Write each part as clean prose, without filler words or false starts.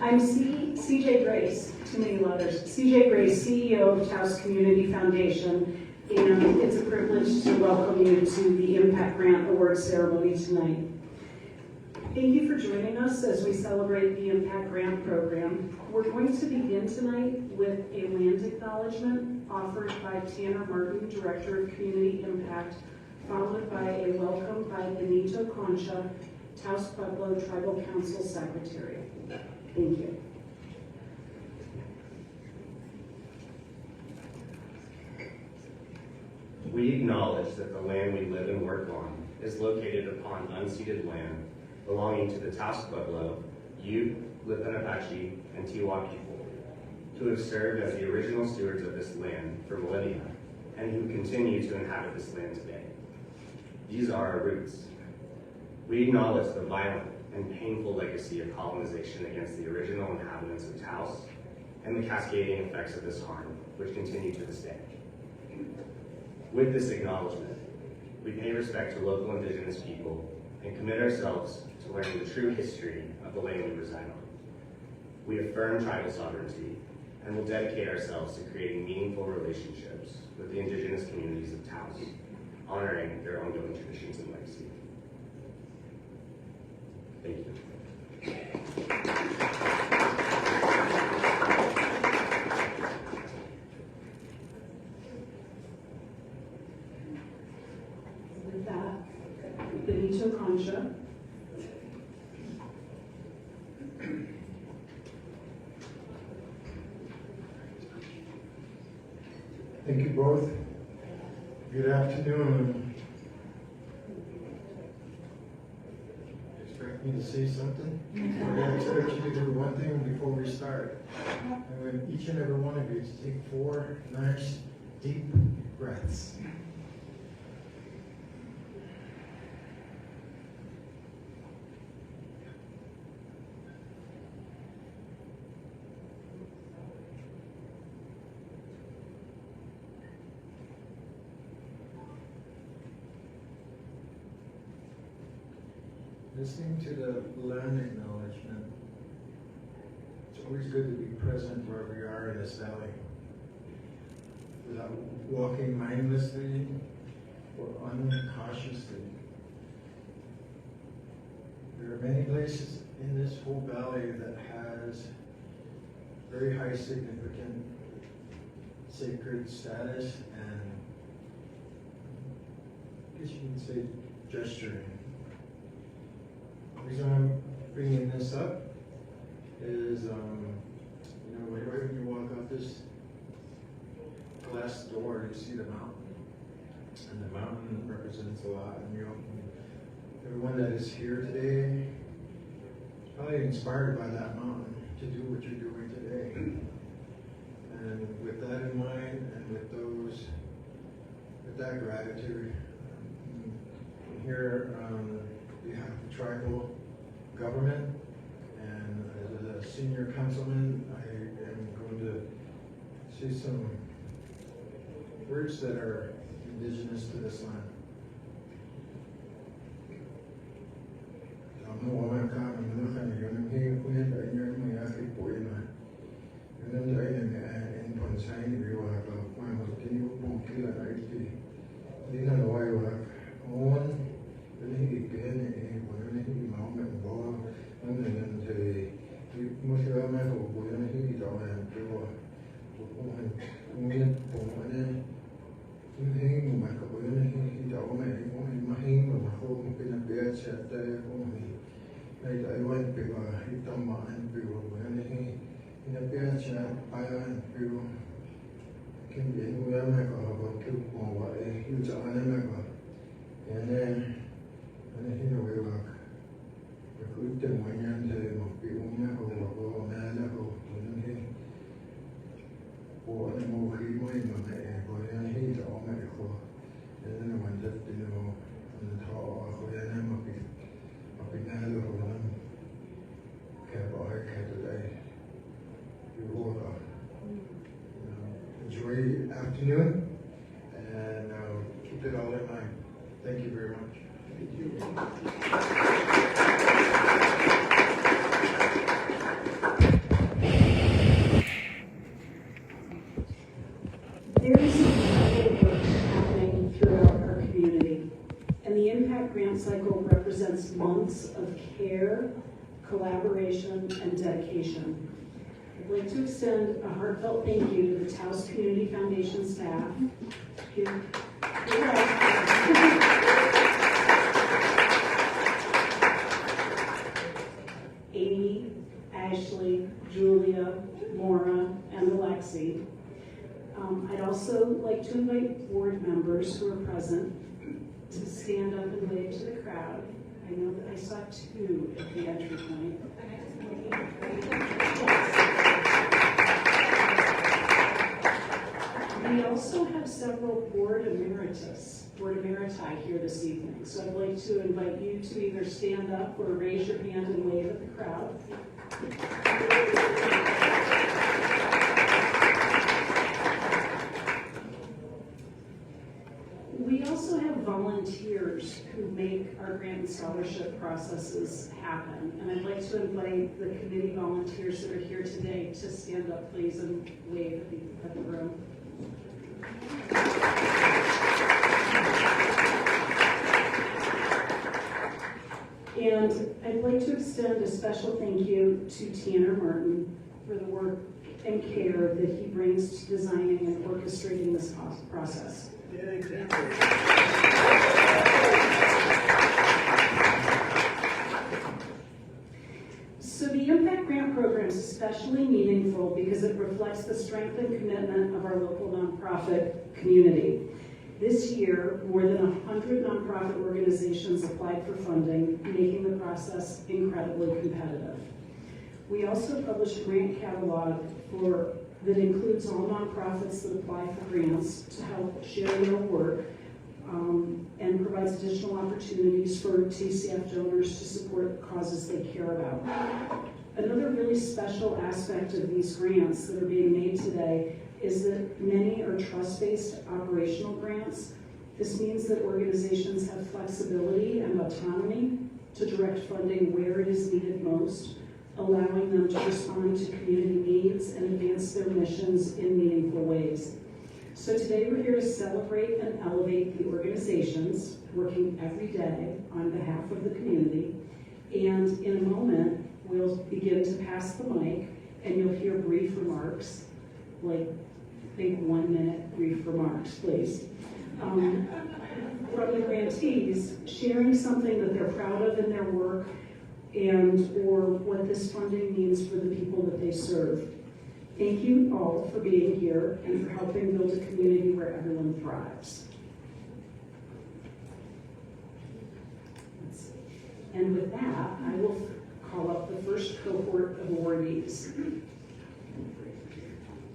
I'm CJ Grace, too many letters, CJ Grace, CEO of Taos Community Foundation, and it's a privilege to welcome you to the Impact Grant Award ceremony tonight. Thank you for joining us as we celebrate the Impact Grant program. We're going to begin tonight with a land acknowledgement offered by Tanner Martin, Director of Community Impact, followed by a welcome by Benito Concha, Taos Pueblo Tribal Council Secretary. Thank you. We acknowledge that the land we live and work on is located upon unceded land belonging to the Taos Pueblo, Ute, Lipan Apache, and Tiwa people, who have served as the original stewards of this land for millennia, and who continue to inhabit this land today. These are our roots. We acknowledge the violent and painful legacy of colonization against the original inhabitants of Taos and the cascading effects of this harm, which continue to this day. With this acknowledgement, we pay respect to local indigenous people and commit ourselves to learning the true history of the land we reside on. We affirm tribal sovereignty and will dedicate ourselves to creating meaningful relationships with the indigenous communities of Taos, honoring their ongoing traditions and legacy. Thank you. With that, Benito Concha. Thank you both. Good afternoon. Expect me to say something? I expect you to do one thing before we start. I want each and every one of you to take 4 nice, deep breaths. Listening to the land acknowledgement, it's always good to be present where we are in this valley. Without walking mindlessly or uncautiously. There are many places in this whole valley that has very high significant sacred status and I guess you can say gesturing. The reason I'm bringing this up is, right when you walk out this glass door, you see the mountain, and the mountain represents a lot. And everyone that is here today is probably inspired by that mountain to do what you're doing today. And with that in mind, and with that gratitude, I'm here on behalf of the tribal government, and as a senior councilman, I am going to say some words that are indigenous to this land. Enjoy afternoon and keep it all in mind. Thank you very much. Thank you. represents months of care, collaboration, and dedication. I'd like to extend a heartfelt thank you to the Taos Community Foundation staff. Amy, Ashley, Julia, Maura, and Alexi. I'd also like to invite board members who are present to stand up and wave to the crowd. I know that I saw 2 at the entry point. We also have several board emeriti here this evening. So I'd like to invite you to either stand up or raise your hand and wave at the crowd. We also have volunteers who make our grant and scholarship processes happen. And I'd like to invite the committee volunteers that are here today to stand up, please, and wave at the room. And I'd like to extend a special thank you to Tanner Martin for the work and care that he brings to designing and orchestrating this process. So the Impact Grant Program is especially meaningful because it reflects the strength and commitment of our local nonprofit community. This year, more than 100 nonprofit organizations applied for funding, making the process incredibly competitive. We also publish a grant catalog that includes all nonprofits that apply for grants to help share their work and provides additional opportunities for TCF donors to support causes they care about. Another really special aspect of these grants that are being made today is that many are trust-based operational grants. This means that organizations have flexibility and autonomy to direct funding where it is needed most, allowing them to respond to community needs and advance their missions in meaningful ways. So today we're here to celebrate and elevate the organizations working every day on behalf of the community. And in a moment, we'll begin to pass the mic and you'll hear brief remarks, like think 1 minute brief remarks, please. From the grantees, sharing something that they're proud of in their work and or what this funding means for the people that they serve. Thank you all for being here and for helping build a community where everyone thrives. And with that, I will call up the first cohort of awardees.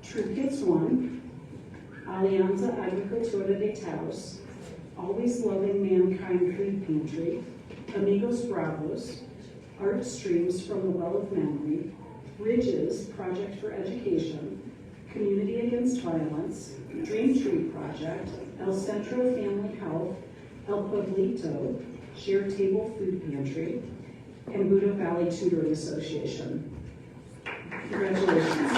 True Kids 1, Alianza Agri-Cultura de Taos, Always Loving Mankind Food Pantry, Amigos Bravos, Artstreams from the Well of Memory, Bridges Project for Education, Community Against Violence, DreamTree Project, Centro Family Health, Pueblito, Shared Table Food Pantry, Embudo Valley Tutoring Association. Congratulations.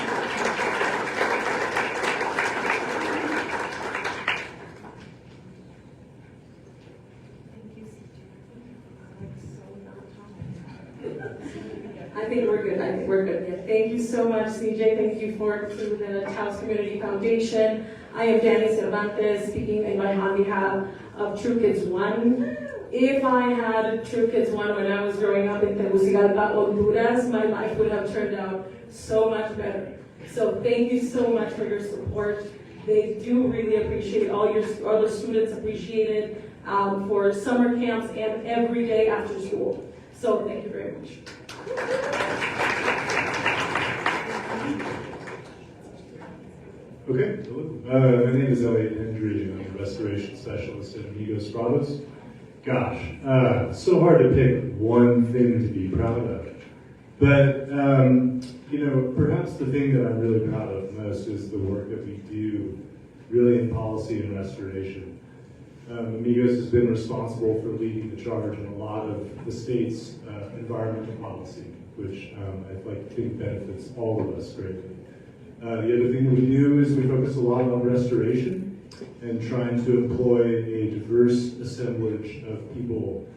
I think we're good. Yeah, thank you so much, CJ. Thank you to the Taos Community Foundation. I am Danny Cervantes, speaking on behalf of True Kids 1. If I had True Kids 1 when I was growing up in Tegucigalpa, Honduras, my life would have turned out so much better. So thank you so much for your support. They do really appreciate all the students appreciate it for summer camps and every day after school. So thank you very much. Okay, my name is Elliot Hendry, and I'm a restoration specialist at Amigos Bravos. Gosh, so hard to pick one thing to be proud of. But, perhaps the thing that I'm really proud of most is the work that we do really in policy and restoration. Amigos has been responsible for leading the charge in a lot of the state's environmental policy, which I'd like to think benefits all of us greatly. The other thing we do is we focus a lot on restoration and trying to employ a diverse assemblage of people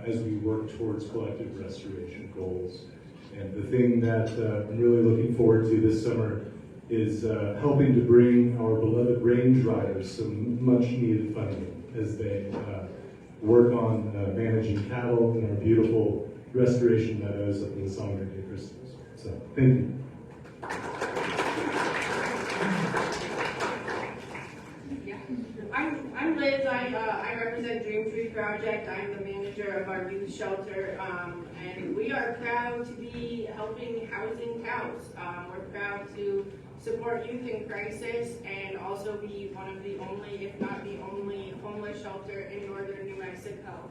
as we work towards collective restoration goals. And the thing that I'm really looking forward to this summer is helping to bring our beloved range riders some much needed funding as they work on managing cattle in our beautiful restoration meadows up in the Sangre de Crystals. So, thank you. I'm Liz. I represent DreamTree Project. I'm the manager of our youth shelter, and we are proud to be helping housing Taos. We're proud to support youth in crisis and also be one of the only, if not the only, homeless shelter in northern New Mexico.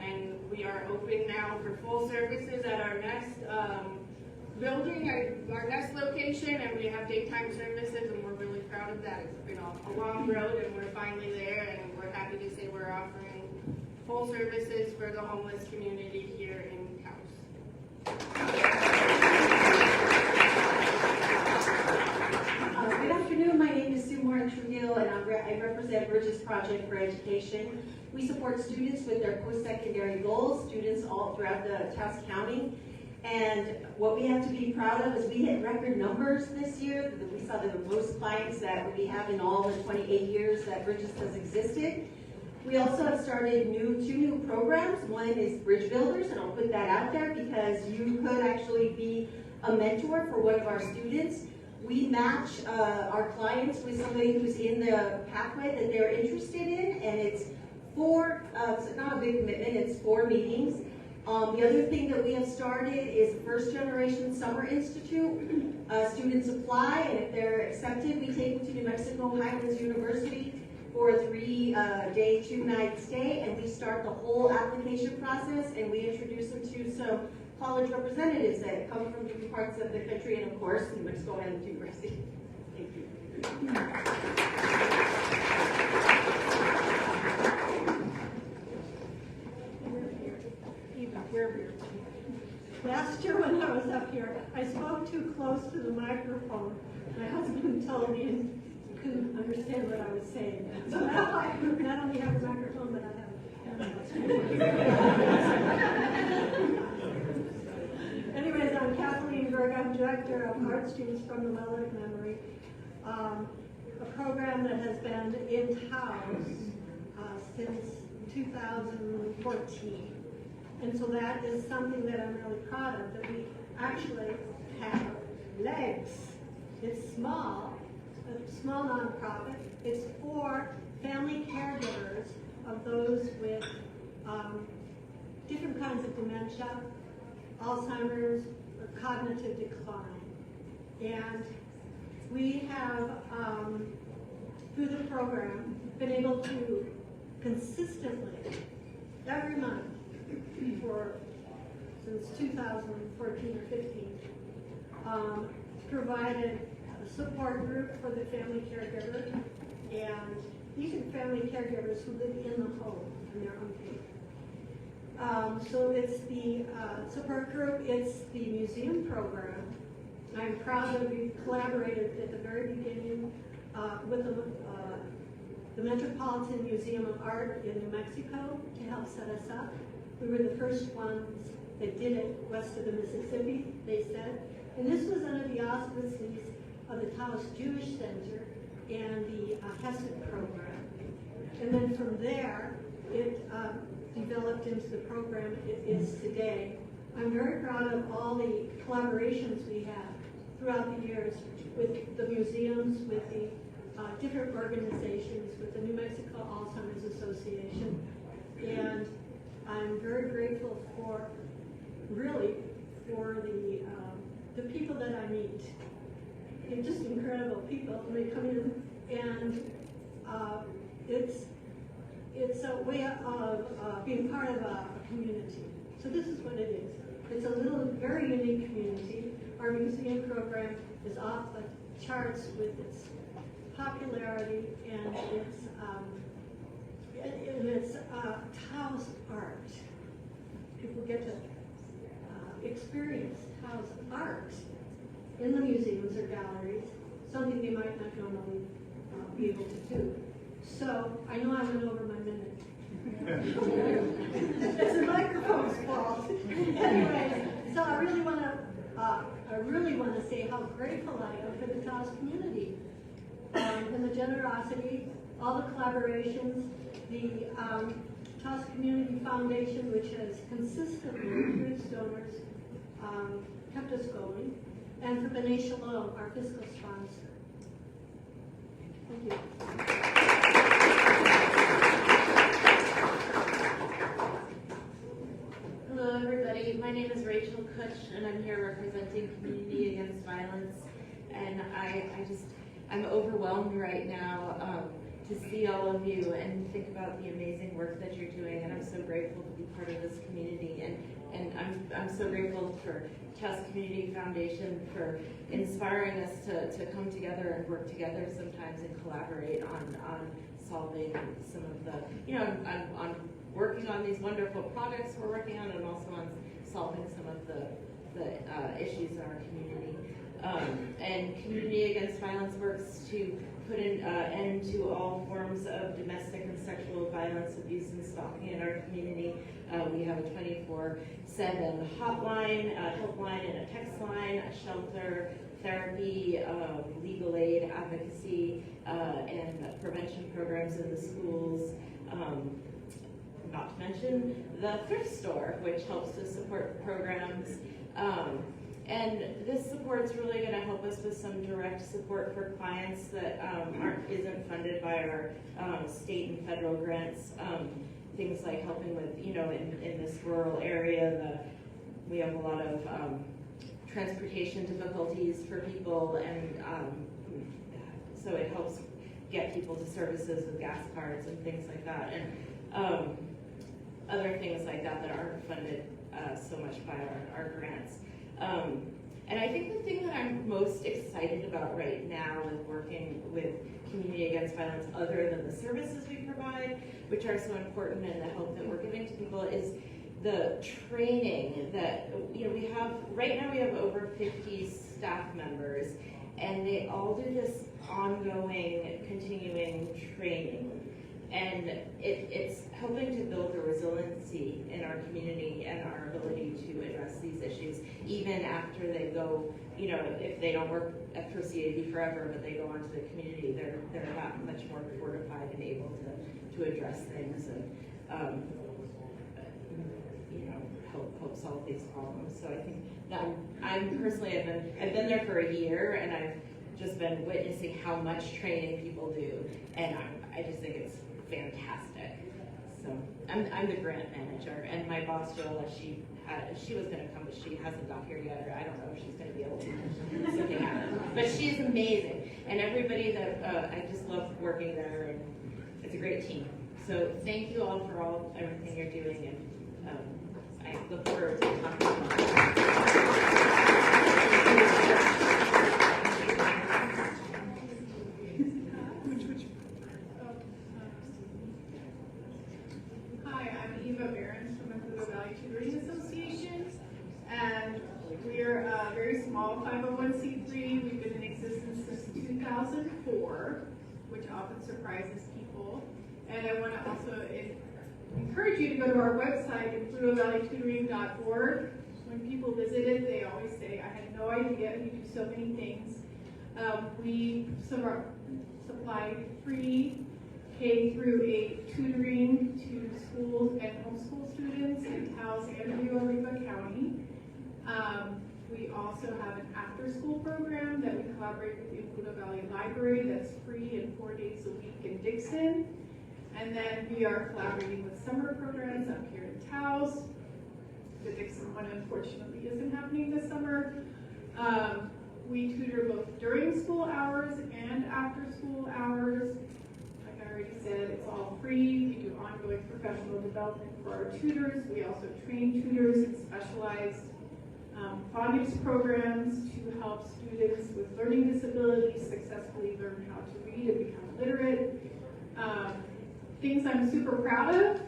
And we are open now for full services at our next building, our next location, and we have daytime services, and we're really proud of that. It's been a long road, and we're finally there, and we're happy to say we're offering full services for the homeless community here in Taos. Good afternoon, my name is Sue Trujillo, and I represent Bridges Project for Education. We support students with their post-secondary goals, students all throughout the Taos County. And what we have to be proud of is we hit record numbers this year. We saw the most clients that we have in all the 28 years that Bridges has existed. We also have started two new programs. One is Bridge Builders, and I'll put that out there because you could actually be a mentor for one of our students. We match our clients with somebody who's in the pathway that they're interested in, and it's it's not a big commitment, it's 4 meetings. The other thing that we have started is the First Generation Summer Institute. Students apply, and if they're accepted, we take them to New Mexico Highlands University for a 3-day, 2-night stay, and we start the whole application process, and we introduce them to some college representatives that come from different parts of the country, and of course, New Mexico Highlands University. Thank you. Last year when I was up here, I spoke too close to the microphone. My husband told me and couldn't understand what I was saying. So now I not only have a microphone, but I have Anyways, I'm Kathleen Berg. I'm director of Artstreams from the Well of Memory, a program that has been in Taos since 2014. And so that is something that I'm really proud of, that we actually have legs. It's small, a small nonprofit. It's for family caregivers of those with different kinds of dementia, Alzheimer's, or cognitive decline. And we have, through the program, been able to consistently, every month, since 2014 or 15, provided a support group for the family caregiver, and these are family caregivers who live in the home in their own home. So it's the support group, it's the museum program. I'm proud that we collaborated at the very beginning with the Metropolitan Museum of Art in New Mexico to help set us up. We were the first ones that did it west of the Mississippi, they said. And this was under the auspices of the Taos Jewish Center and the Hesed program. And then from there, it developed into the program it is today. I'm very proud of all the collaborations we have throughout the years with the museums, with the different organizations, with the New Mexico Alzheimer's Association. And I'm very grateful for, really, for the people that I meet. They're just incredible people. They come in, and it's a way of being part of a community. So this is what it is. It's a little, very unique community. Our museum program is off the charts with its popularity and its Taos art. People get to experience Taos art in the museums or galleries, something they might not normally be able to do. So I know I went over my minute. It's the microphone's fault. Anyway, so I really want to say how grateful I am for the Taos community, and the generosity, all the collaborations, the Taos Community Foundation, which has consistently, through its donors, kept us going, and for B'nai Shalom, our fiscal sponsor. Thank you. Hello everybody, my name is Rachel Kutch and I'm here representing Community Against Violence, and I'm overwhelmed right now to see all of you and think about the amazing work that you're doing, and I'm so grateful to be part of this community, and I'm so grateful for Taos Community Foundation for inspiring us to come together and work together sometimes and collaborate on solving some of the, on working on these wonderful projects we're working on, and also on solving some of the issues in our community. And Community Against Violence works to put an end to all forms of domestic and sexual violence, abuse, and stalking in our community. We have a 24/7 hotline, a helpline, and a text line, a shelter, therapy, legal aid, advocacy, and prevention programs in the schools. Not to mention the thrift store, which helps to support programs. And this support is really going to help us with some direct support for clients that isn't funded by our state and federal grants. Things like helping with, in this rural area, we have a lot of transportation difficulties for people, and so it helps get people to services with gas cards and things like that. And other things like that aren't funded so much by our grants. And I think the thing that I'm most excited about right now with working with Community Against Violence, other than the services we provide, which are so important, and the help that we're giving to people, is the training that, we have, right now we have over 50 staff members, and they all do this ongoing, continuing training. And it's helping to build the resiliency in our community and our ability to address these issues, even after they go, if they don't work for CAV forever, but they go on to the community, they're that much more fortified and able to address things and, help solve these problems. So I think that I've been there for a year, and I've just been witnessing how much training people do, and I just think it's fantastic. So I'm the grant manager, and my boss Joella, she was going to come, but she hasn't got here yet, or I don't know if she's going to be able to make something happen. But she's amazing, and everybody that I just love working there, and it's a great team. So thank you all for everything you're doing, and I look forward to talking about it. Tutoring Association, and we're a very small 501c3. We've been in existence since 2004, which often surprises people. And I want to also encourage you to go to our website, EnbudoValleyTutoring.org. When people visit it, they always say, I had no idea you do so many things. We supply free K-8 tutoring to schools and homeschool students in Taos and Rio Arriba County. We also have an after-school program that we collaborate with the Embudo Valley Library that's free and 4 days a week in Dixon. And then we are collaborating with summer programs up here in Taos. The Dixon one unfortunately isn't happening this summer. We tutor both during school hours and after school hours. Already said, it's all free. We do ongoing professional development for our tutors. We also train tutors in specialized phonics programs to help students with learning disabilities successfully learn how to read and become literate. Things I'm super proud of.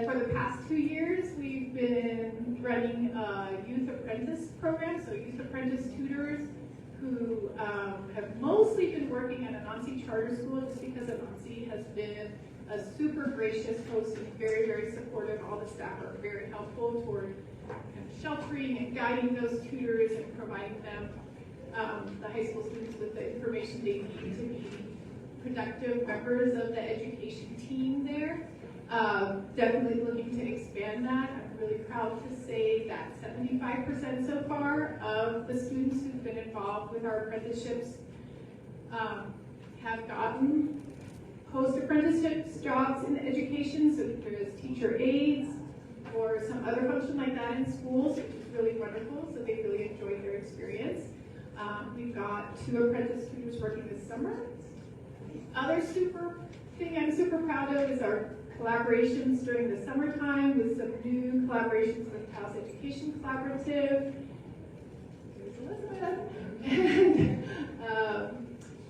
For the past 2 years, we've been running a youth apprentice program, so youth apprentice tutors who have mostly been working at an ENSueños charter school, just because an ENSueños has been a super gracious host and very, very supportive. All the staff are very helpful toward sheltering and guiding those tutors and providing them, the high school students, with the information they need to be productive members of the education team there. Definitely looking to expand that. I'm really proud to say that 75% so far of the students who've been involved with our apprenticeships have gotten post-apprenticeships jobs in education. So there's teacher aides or some other function like that in schools, which is really wonderful. So they really enjoyed their experience. We've got 2 apprentice tutors working this summer. Other thing I'm super proud of is our collaborations during the summertime with some new collaborations with Taos Education Collaborative. And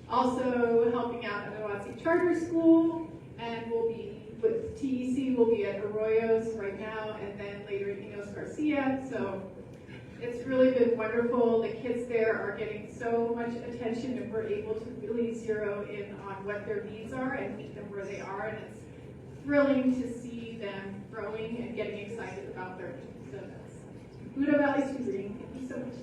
also helping out at Owatsee Charter School, and we'll be with TEC, we'll be at Arroyos right now, and then later at Enos Garcia. So it's really been wonderful. The kids there are getting so much attention, and we're able to really zero in on what their needs are and meet them where they are, and it's thrilling to see them growing and getting excited about their needs. So that's Buda Valley Tutoring. Thank you so much.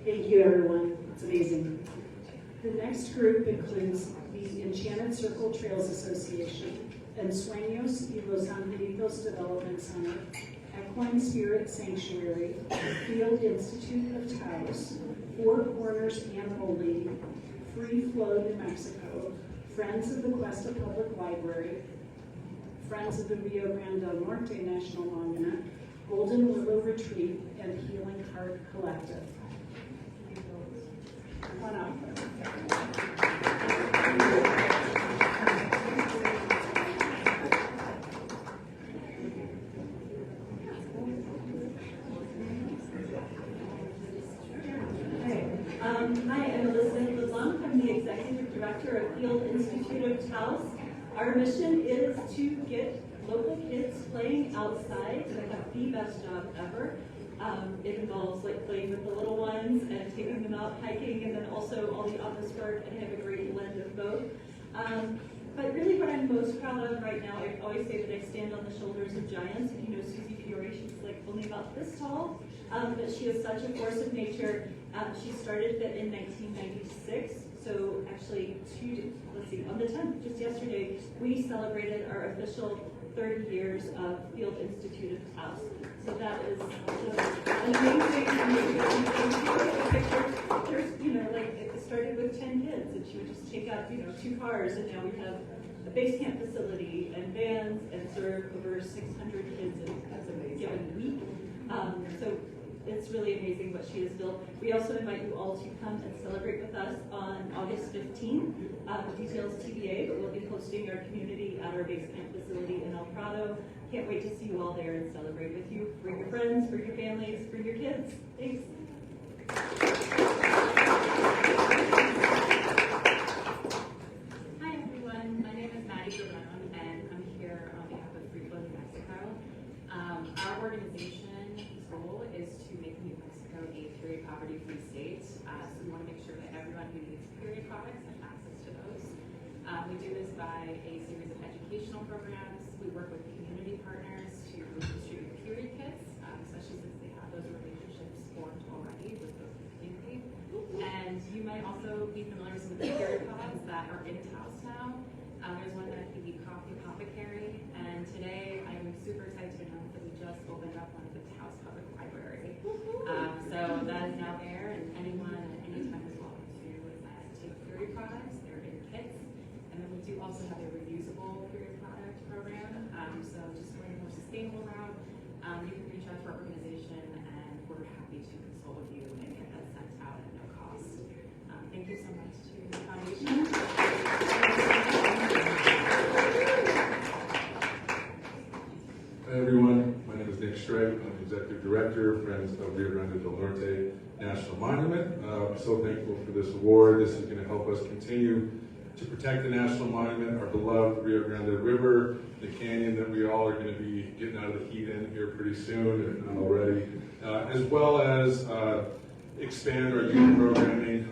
Thank you, everyone. It's amazing. The next group includes the Enchanted Circle Trails Association, EnSueños y los Angelitos Development Center, Equine Spirit Sanctuary, Field Institute of Taos, Four Corners Animal League, Free Flow New Mexico, Friends of the Cuesta Public Library, Friends of the Rio Grande del Norte National Monument, Golden Willow Retreat, and Healing Heart Collective. Come on up. Hi, I'm Elizabeth LeBlanc. I'm the Executive Director of Field Institute of Taos. Our mission is to get local kids playing outside to have the best job ever. It involves like playing with the little ones and taking them out hiking, and then also all the office work, and have a great blend of both. But really what I'm most proud of right now, I always say that I stand on the shoulders of giants. And you know Susie Fiore, she's like only about this tall, but she is such a force of nature. She started it in 1996, so actually, on the 10th, just yesterday, we celebrated our official 30 years of Field Institute of Taos. So that is amazing. There's, you know, like it started with 10 kids, and she would just take out, 2 cars, and now we have a base camp facility and vans, and serve over 600 kids in a given week. So it's really amazing what she has built. We also invite you all to come and celebrate with us on August 15th. The details TBA, but we'll be hosting our community at our base camp facility in El Prado. Can't wait to see you all there and celebrate with you. Bring your friends, bring your families, bring your kids. Thanks. Hi everyone, my name is Maddie Guerrero, and I'm here on behalf of Free Flow New Mexico. Our organization's goal is to make New Mexico a period poverty-free state. So we want to make sure that everyone who needs period products has access to those. We do this by a series of educational programs. We work with community partners to distribute period kits, especially since they have those relationships formed already with the community. And you might also be familiar with some of the period pods that are in Taos now. There's one at the Coffee Apothecary, and today I'm super excited to announce that we just opened up one at the Taos Public Library. So that is now there, and anyone at any time is welcome to take period products. They're in kits, and then we do also have a reusable period product program. So just going a more sustainable route, you can reach out to our organization, and we're happy to consult with you and get that sent out at no cost. Thank you so much to the foundation. Hi everyone, my name is Nick Stripe. I'm the Executive Director, Friends of Rio Grande del Norte National Monument. I'm so thankful for this award. This is going to help us continue to protect the national monument, our beloved Rio Grande River, the canyon that we all are going to be getting out of the heat in here pretty soon, if not already, as well as expand our youth programming.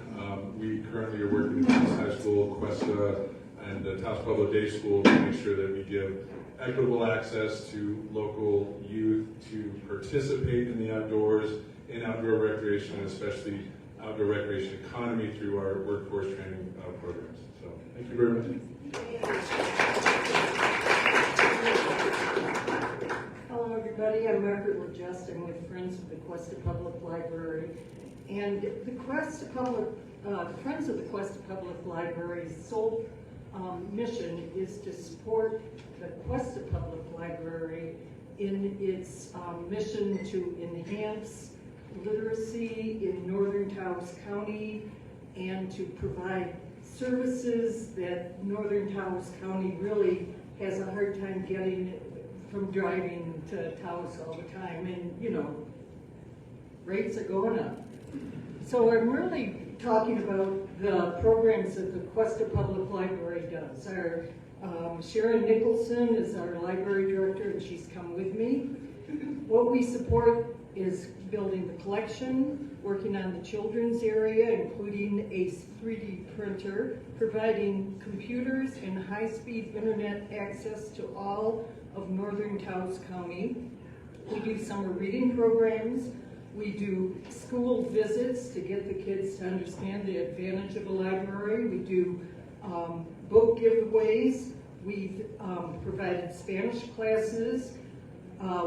We currently are working with Taos High School, Cuesta, and the Taos Pueblo Day School to make sure that we give equitable access to local youth to participate in the outdoors, in outdoor recreation, and especially outdoor recreation economy through our workforce training programs. So thank you very much. Hello everybody, I'm Margaret Legest. I'm with Friends of the Cuesta Public Library. And the Friends of the Cuesta Public Library's sole mission is to support the Cuesta Public Library in its mission to enhance literacy in northern Taos County and to provide services that northern Taos County really has a hard time getting from driving to Taos all the time. And you know, rates are going up. So I'm really talking about the programs that the Cuesta Public Library does. Our Sharon Nicholson is our library director, and she's come with me. What we support is building the collection, working on the children's area, including a 3D printer, providing computers and high-speed internet access to all of northern Taos County. We do summer reading programs. We do school visits to get the kids to understand the advantage of a library. We do book giveaways. We've provided Spanish classes.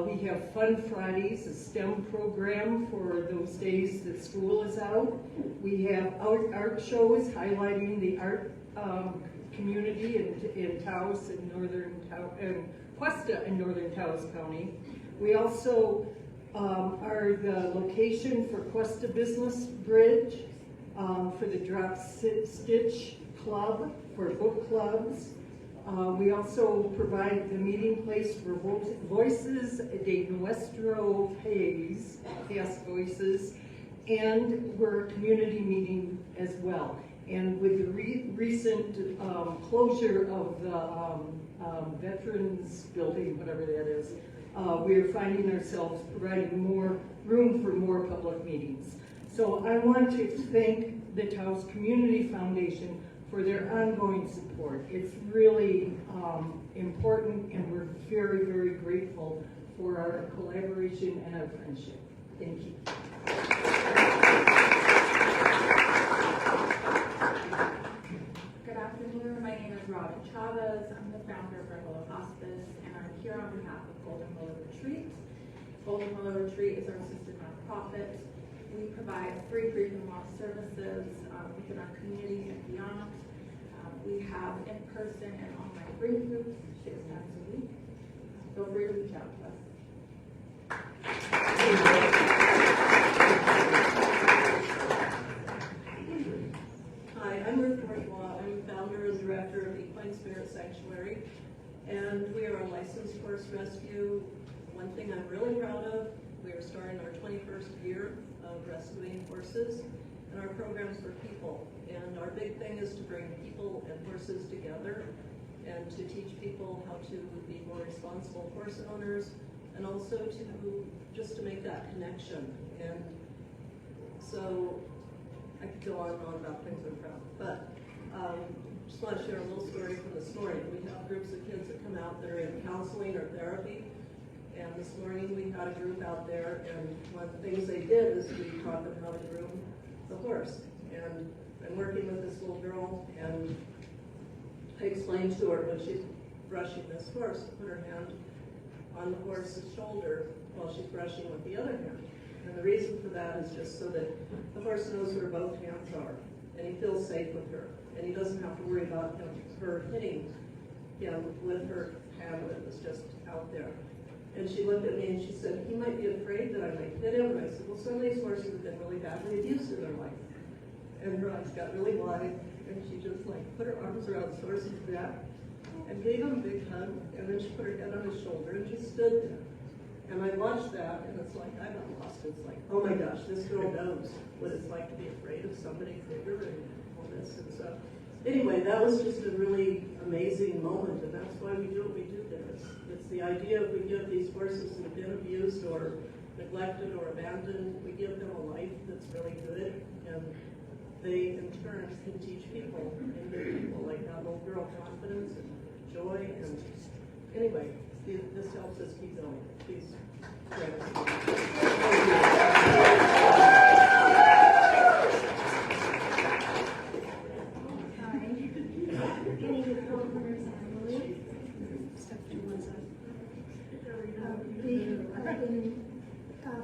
We have Fun Fridays, a STEM program for those days that school is out. We have art shows highlighting the art community in Taos and Cuesta in northern Taos County. We also are the location for Cuesta Business Bridge, for the Drop Stitch Club, for book clubs. We also provide the meeting place for Voices de Nuestro País, Past Voices, and we're a community meeting as well. And with the recent closure of the Veterans Building, whatever that is, we are finding ourselves providing more room for more public meetings. So I want to thank the Taos Community Foundation for their ongoing support. It's really important, and we're very, very grateful for our collaboration and our friendship. Thank you. Good afternoon, my name is Robin Chavez. I'm the founder of Regular Hospice, and I'm here on behalf of Golden Willow Retreat. Golden Willow Retreat is our sister nonprofit. We provide free grief and loss services within our community and beyond. We have in-person and online grief groups 6 times a week. Feel free to reach out to us. Hi, I'm Ruth Bourgeois. I'm founder and director of Equine Spirit Sanctuary, and we are a licensed horse rescue. One thing I'm really proud of, we are starting our 21st year of rescuing horses, and our programs for people. And our big thing is to bring people and horses together and to teach people how to be more responsible horse owners, and also to make that connection. And so I could go on and on about things I'm proud of, but just want to share a little story from this morning. We have groups of kids that come out that are in counseling or therapy, and this morning we had a group out there, and one of the things they did is we taught them how to groom the horse. And I'm working with this little girl, and I explained to her when she's brushing this horse, to put her hand on the horse's shoulder while she's brushing with the other hand. And the reason for that is just so that the horse knows where both hands are, and he feels safe with her, and he doesn't have to worry about her hitting him with her hand that was just out there. And she looked at me and she said, he might be afraid that I might hit him. And I said, well, some of these horses have been really badly abused in their life. And her eyes got really wide, and she just put her arms around this horse's neck and gave him a big hug, and then she put her head on his shoulder and just stood there. And I watched that, and it's like, I got lost. It's like, oh my gosh, this girl knows what it's like to be afraid of somebody bigger and all this. And so, anyway, that was just a really amazing moment, and that's why we do what we do there. It's the idea if we give these horses that have been abused or neglected or abandoned. We give them a life that's really good, and they in turn can teach people and give people like that little girl confidence and joy. And anyway, this helps us keep going. Please.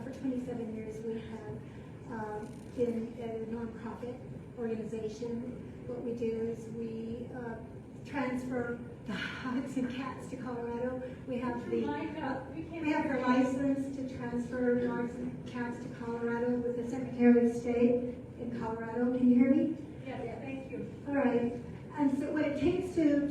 For 27 years, we have been a nonprofit organization. What we do is we transfer dogs and cats to Colorado. We have the license to transfer dogs and cats to Colorado with the Secretary of State in Colorado. Can you hear me? Yeah, thank you. All right. And so what it takes to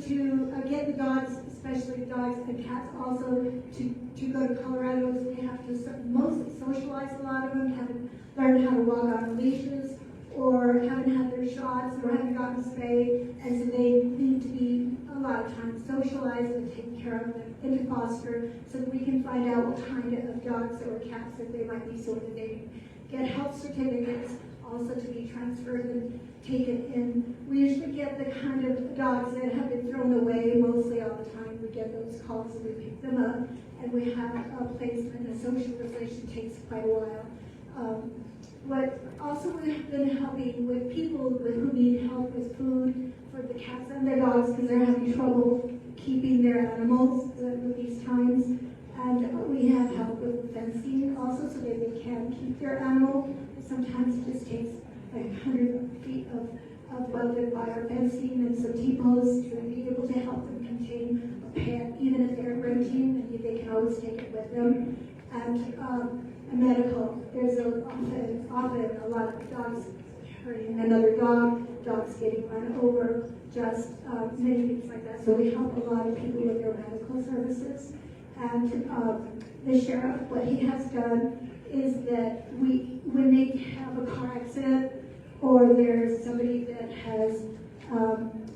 get the dogs, especially the dogs and cats, also to go to Colorado is we have to mostly socialize a lot of them, haven't learned how to walk on leashes, or haven't had their shots, or haven't gotten spayed, and so they need to be a lot of times socialized and taken care of into foster, so that we can find out what kind of dogs or cats that they might be, so that they get health certificates, also to be transferred and taken in. We usually get the kind of dogs that have been thrown away mostly all the time. We get those calls and we pick them up, and we have a placement. The socialization takes quite a while. What also we've been helping with people who need help with food for the cats and their dogs because they're having trouble keeping their animals with these times. And we have help with fencing also so that they can keep their animal. Sometimes it just takes like 100 feet of welded wire fencing and some T-posts to be able to help them contain a pet, even if they're renting, and they can always take it with them. And a medical, there's often a lot of dogs hurting another dog, dogs getting run over, just many things like that. So we help a lot of people with their medical services. And the sheriff, what he has done is that when they have a car accident or there's somebody that has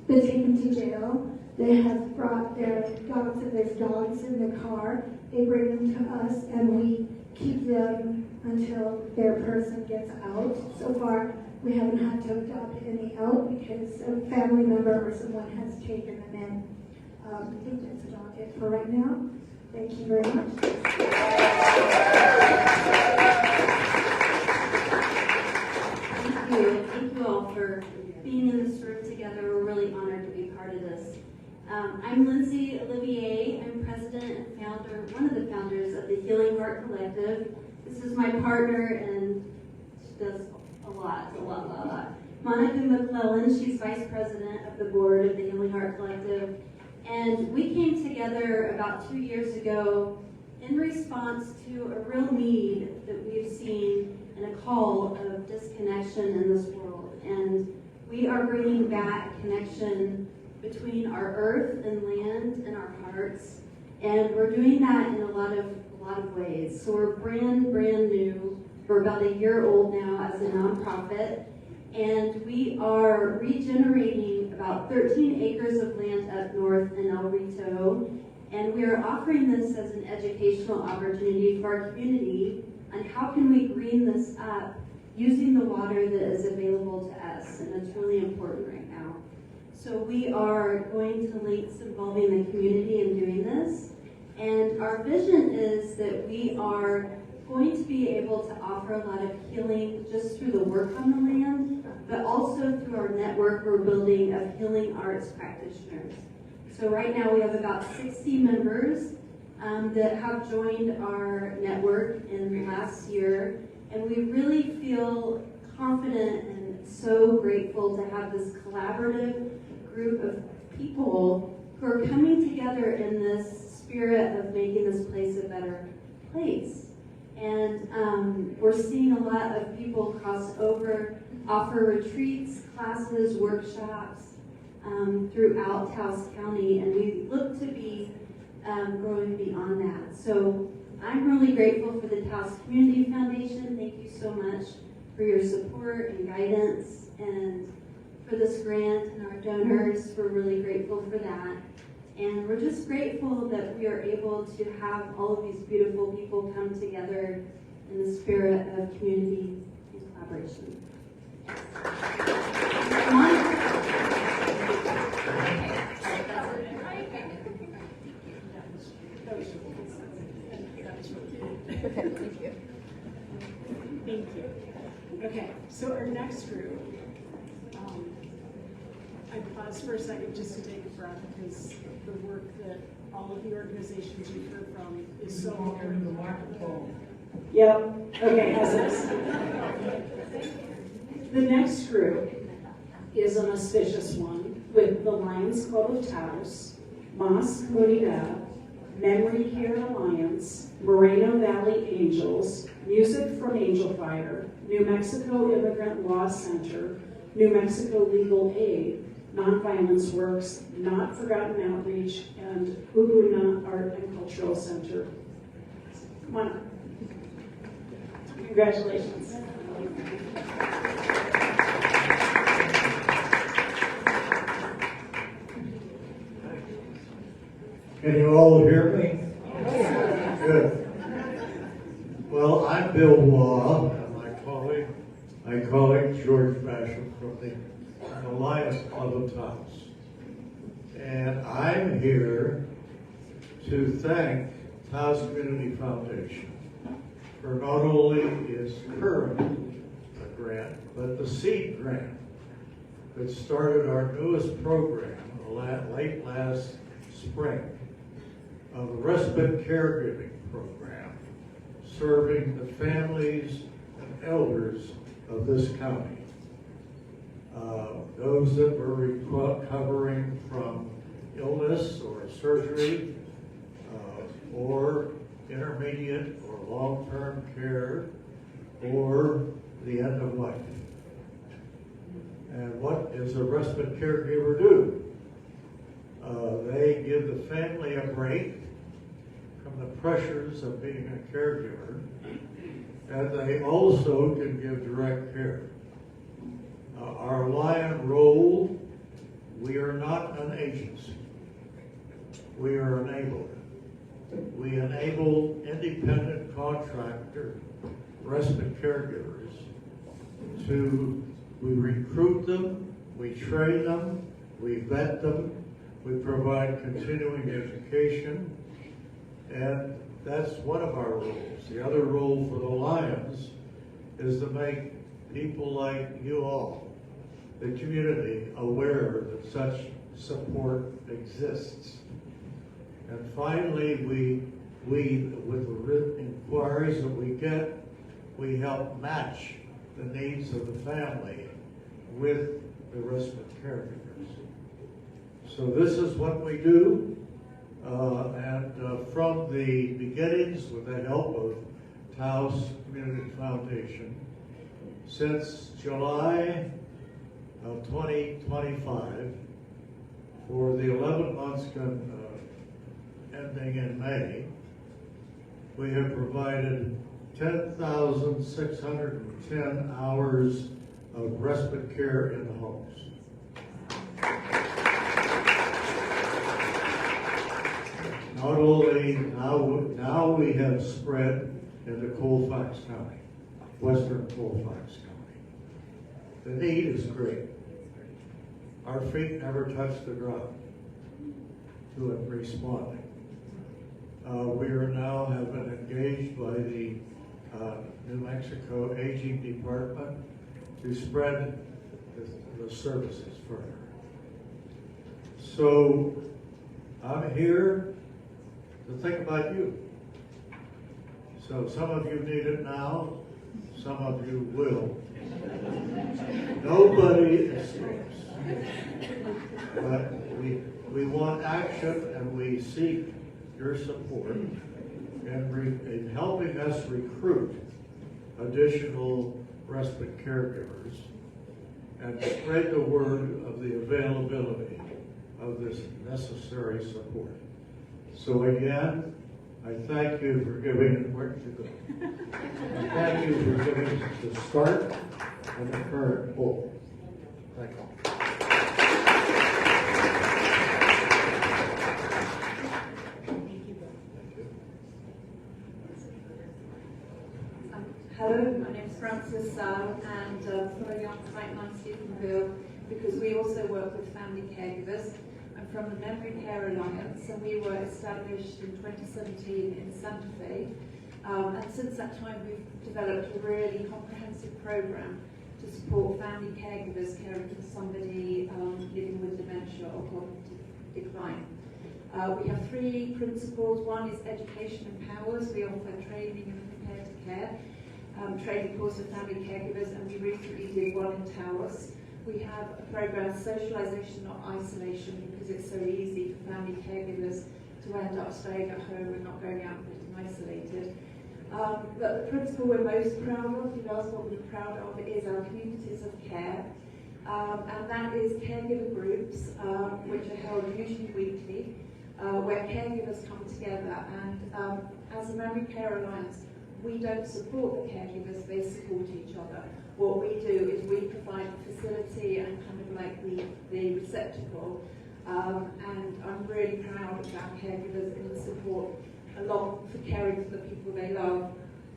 been taken to jail, they have brought their dogs, and there's dogs in the car, they bring them to us and we keep them until their person gets out. So far, we haven't had to adopt any out because a family member or someone has taken them in. I think that's about it for right now. Thank you very much. Thank you all for being in this room together. We're really honored to be part of this. I'm Lindsay Olivier. I'm president and founder, one of the founders of the Healing Heart Collective. This is my partner, and she does a lot. Monica McClellan, she's vice president of the board of the Healing Heart Collective. And we came together about 2 years ago in response to a real need that we've seen and a call of disconnection in this world. And we are bringing back connection between our earth and land and our hearts. And we're doing that in a lot of ways. So we're brand new. We're about a year old now as a nonprofit. And we are regenerating about 13 acres of land up north in El Rito. And we are offering this as an educational opportunity for our community on how can we green this up using the water that is available to us. And it's really important right now. So we are going to links involving the community in doing this. And our vision is that we are going to be able to offer a lot of healing just through the work on the land, but also through our network we're building of healing arts practitioners. So right now we have about 60 members that have joined our network in the last year, and we really feel confident and so grateful to have this collaborative group of people who are coming together in this spirit of making this place a better place. And we're seeing a lot of people cross over, offer retreats, classes, workshops throughout Taos County, and we look to be growing beyond that. So I'm really grateful for the Taos Community Foundation. Thank you so much for your support and guidance, and for this grant and our donors. We're really grateful for that. And we're just grateful that we are able to have all of these beautiful people come together in the spirit of community and collaboration. Come on. Okay, thank you. Thank you. Okay, so our next group, I paused for a second just to take a breath because the work that all of the organizations you've heard from is so important. The microphone. Yep, okay, as is. The next group is an auspicious one with the Lions Club of Taos, Mas Comunidad, Memory Care Alliance, Moreno Valley Angels, Music from Angel Fire, New Mexico Immigrant Law Center, New Mexico Legal Aid, Nonviolence Works, Not Forgotten Outreach, and Ubuna Art and Cultural Center. Come on up. Congratulations. Can you all hear me? Good. Well, I'm Bill Waugh, and my colleague George Basham from the Lions Club of Taos. And I'm here to thank Taos Community Foundation for not only its current grant, but the seed grant that started our newest program late last spring of the respite caregiving program, serving the families and elders of this county. Those that were recovering from illness or surgery, or intermediate or long-term care, or the end of life. And what does a respite caregiver do? They give the family a break from the pressures of being a caregiver, and they also can give direct care. Our Lion role, we are not an agency. We are an enabler. We enable independent contractor respite caregivers we recruit them, we train them, we vet them, we provide continuing education, and that's one of our roles. The other role for the Lions is to make people like you all, the community, aware that such support exists. And finally, we with the written inquiries that we get, we help match the needs of the family with the respite caregivers. So this is what we do, and from the beginnings, with the help of Taos Community Foundation, since July of 2025, for the 11 months ending in May, we have provided 10,610 hours of respite care in the homes. Not only now we have spread into Colfax County, western Colfax County. The need is great. Our feet never touch the ground to it responding. We are now have been engaged by the New Mexico Aging Department to spread the services further. So I'm here to think about you. So some of you need it now, some of you will. Nobody escapes. But we want action, and we seek your support in helping us recruit additional respite caregivers and spread the word of the availability of this necessary support. So again, I thank you for giving, where did you go? I thank you for giving the start and the current goal. Thank you. Hello, my name is Frances and following on quite nicely from Bill, because we also work with family caregivers. I'm from the Memory Care Alliance, and we were established in 2017 in Santa Fe. And since that time, we've developed a really comprehensive program to support family caregivers caring for somebody living with dementia or cognitive decline. We have 3 principles. One is education empowers. We offer training and prepare to care. Training course for family caregivers, and we recently did one in Taos. We have a program, socialization, not isolation, because it's so easy for family caregivers to end up staying at home and not going out and getting isolated. But the principle we're most proud of, you asked what we're proud of, is our communities of care. And that is caregiver groups, which are held usually weekly, where caregivers come together. And as a Memory Care Alliance, we don't support the caregivers, they support each other. What we do is we provide a facility and kind of like the receptacle. And I'm really proud of our caregivers in support, along for caring for the people they love,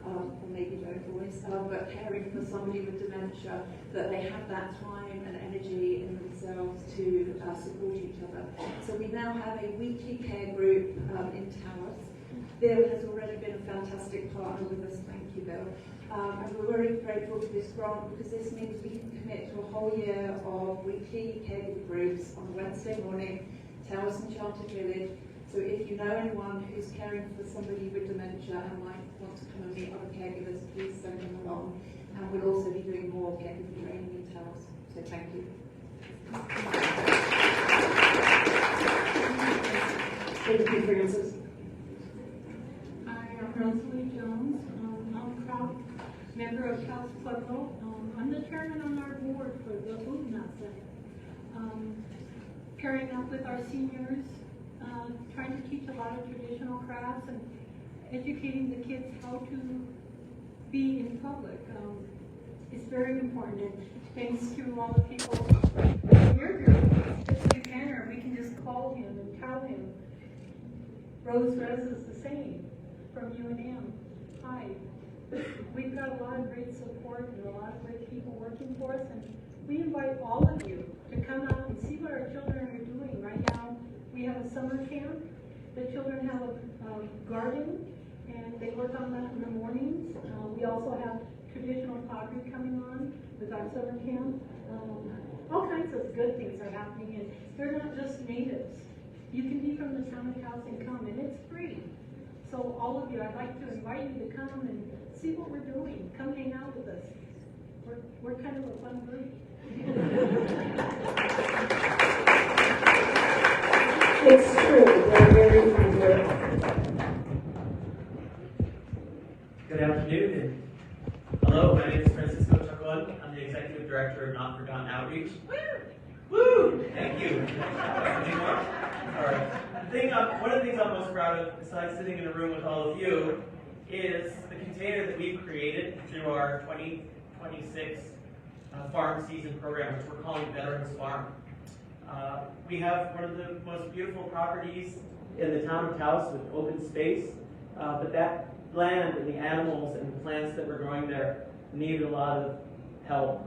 or maybe don't always, but caring for somebody with dementia, that they have that time and energy in themselves to support each other. So we now have a weekly care group in Taos. Bill has already been a fantastic partner with us, thank you, Bill. And we're very grateful for this grant, because this means we can commit to a whole year of weekly caregiver groups on Wednesday morning, Taos Enchanted Village. So if you know anyone who's caring for somebody with dementia and might want to come and meet other caregivers, please send them along. And we'll also be doing more caregiver training in Taos. So thank you. Thank you, Frances. Rosalie Jones. I'm a proud member of Taos Pueblo. I'm the chairman on our board for the UNASA. Pairing up with our seniors, trying to teach a lot of traditional crafts and educating the kids how to be in public. It's very important, and thanks to all the people in your group, especially Tanner, we can just call him and tell him. Rose is the same. From UNM. Hi. We've got a lot of great support and a lot of great people working for us, and we invite all of you to come out and see what our children are doing. Right now, we have a summer camp. The children have a garden, and they work on that in the mornings. We also have traditional pottery coming on with our summer camp. All kinds of good things are happening, and they're not just natives. You can be from the town of Taos and come, and it's free. So all of you, I'd like to invite you to come and see what we're doing. Come hang out with us. We're kind of a fun group. It's true, they're very fun group. Good afternoon, and hello, my name is Francisco Chacon. I'm the Executive Director of Not Forgotten Outreach. Woo! Thank you. Any more? All right. One of the things I'm most proud of, besides sitting in a room with all of you, is the container that we've created through our 2026 farm season program, which we're calling Veterans Farm. We have one of the most beautiful properties in the town of Taos with open space, but that land and the animals and the plants that we're growing there need a lot of help.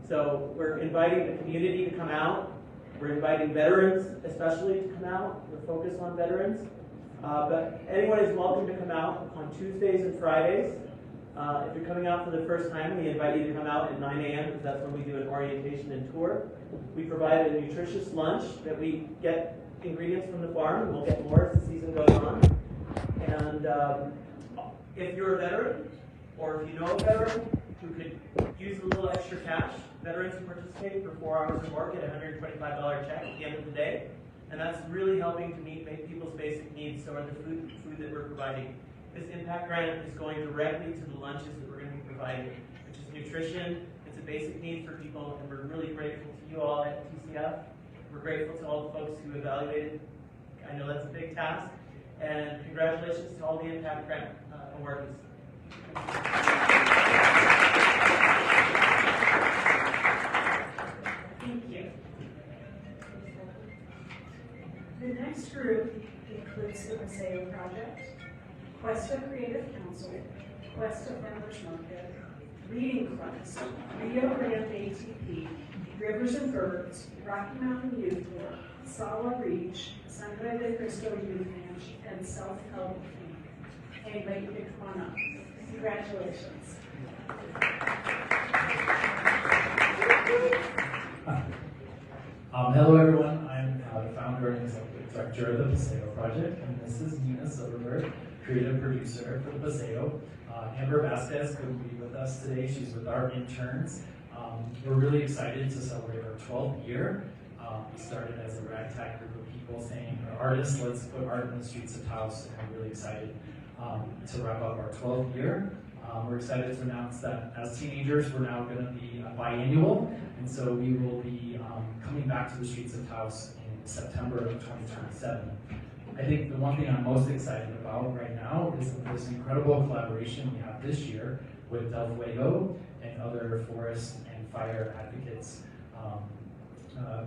So we're inviting the community to come out. We're inviting veterans especially to come out. We're focused on veterans. But anyone is welcome to come out on Tuesdays and Fridays. If you're coming out for the first time, we invite you to come out at 9 a.m. because that's when we do an orientation and tour. We provide a nutritious lunch that we get ingredients from the farm, and we'll get more as the season goes on. And if you're a veteran, or if you know a veteran who could use a little extra cash, veterans who participate for 4 hours of work get a $125 check at the end of the day. And that's really helping to meet people's basic needs, so are the food that we're providing. This impact grant is going directly to the lunches that we're going to be providing, which is nutrition. It's a basic need for people, and we're really grateful to you all at TCF. We're grateful to all the folks who evaluated. I know that's a big task. And congratulations to all the impact grant awardees. Thank you. The next group includes the Paseo Project, Cuesta Creative Council, Quest of Farmers Market, Reading Quest, Rio Grande ATP, Rivers and Birds, Rocky Mountain Youth Corps, Sala Reach, Sangre de Cristo Youth Ranch, and Self-Help Inc. I invite you to come on up. Congratulations. Hello everyone, I'm the founder and executive director of the Paseo Project, and this is Nina Silverberg, creative producer for the Paseo. Amber Vasquez couldn't be with us today, she's with our interns. We're really excited to celebrate our 12th year. We started as a ragtag group of people saying, artists, let's put art in the streets of Taos, and we're really excited to wrap up our 12th year. We're excited to announce that as teenagers, we're now going to be biannual, and so we will be coming back to the streets of Taos in September of 2027. I think the one thing I'm most excited about right now is this incredible collaboration we have this year with Del Fuego and other forest and fire advocates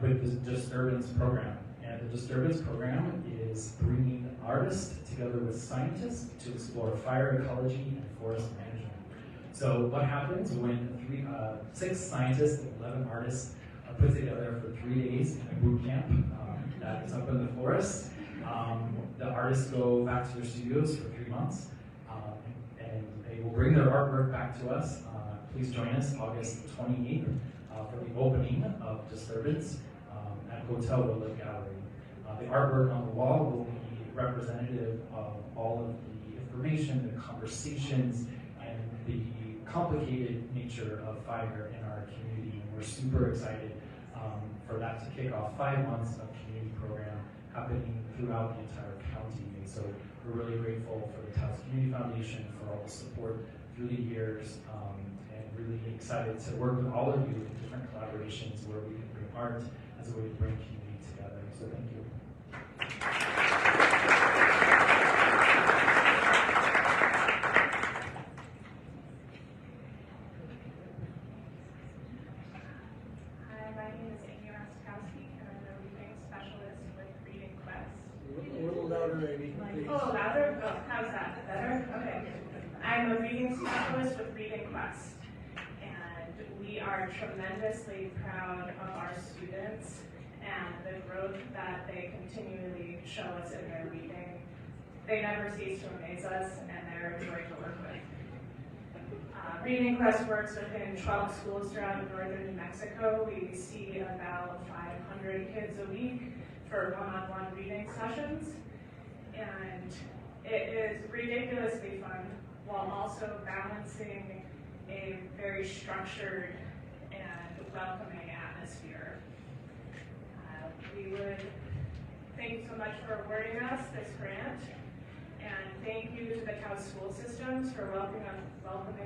with the Disturbance Program. And the Disturbance Program is bringing artists together with scientists to explore fire ecology and forest management. So what happens when 6 scientists and 11 artists are put together for 3 days in a boot camp that is up in the forest? The artists go back to their studios for 3 months, and they will bring their artwork back to us. Please join us August 28th for the opening of Disturbance at Hotel Willow Gallery. The artwork on the wall will be representative of all of the information, the conversations, and the complicated nature of fire in our community. And we're super excited for that to kick off 5 months of community program happening throughout the entire county. And so we're really grateful for the Taos Community Foundation for all the support through the years, and really excited to work with all of you in different collaborations where we can bring art as a way to bring community together. So thank you. Hi, my name is Amy Rostkowski, and I'm a reading specialist with Reading Quest. A little louder, Amy. Oh, louder? Oh, how's that? Better? Okay. I'm a reading specialist with Reading Quest, and we are tremendously proud of our students and the growth that they continually show us in their reading. They never cease to amaze us, and they're a joy to work with. Reading Quest works within 12 schools throughout northern New Mexico. We see about 500 kids a week for one-on-one reading sessions, and it is ridiculously fun while also balancing a very structured and welcoming atmosphere. We would thank you so much for awarding us this grant, and thank you to the Taos school systems for welcoming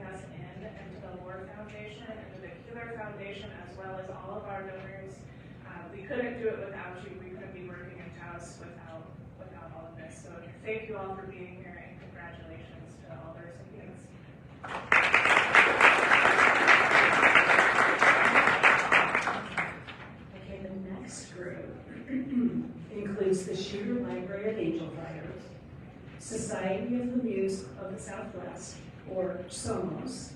us in, and to the Lord Foundation and to the Keeler Foundation, as well as all of our donors. We couldn't do it without you. We couldn't be working in Taos without all of this. So thank you all for being here, and congratulations to all the recipients. Okay, the next group includes the Shooter Library of Angel Fighters, Society of the Muse of the Southwest, or SOMOS,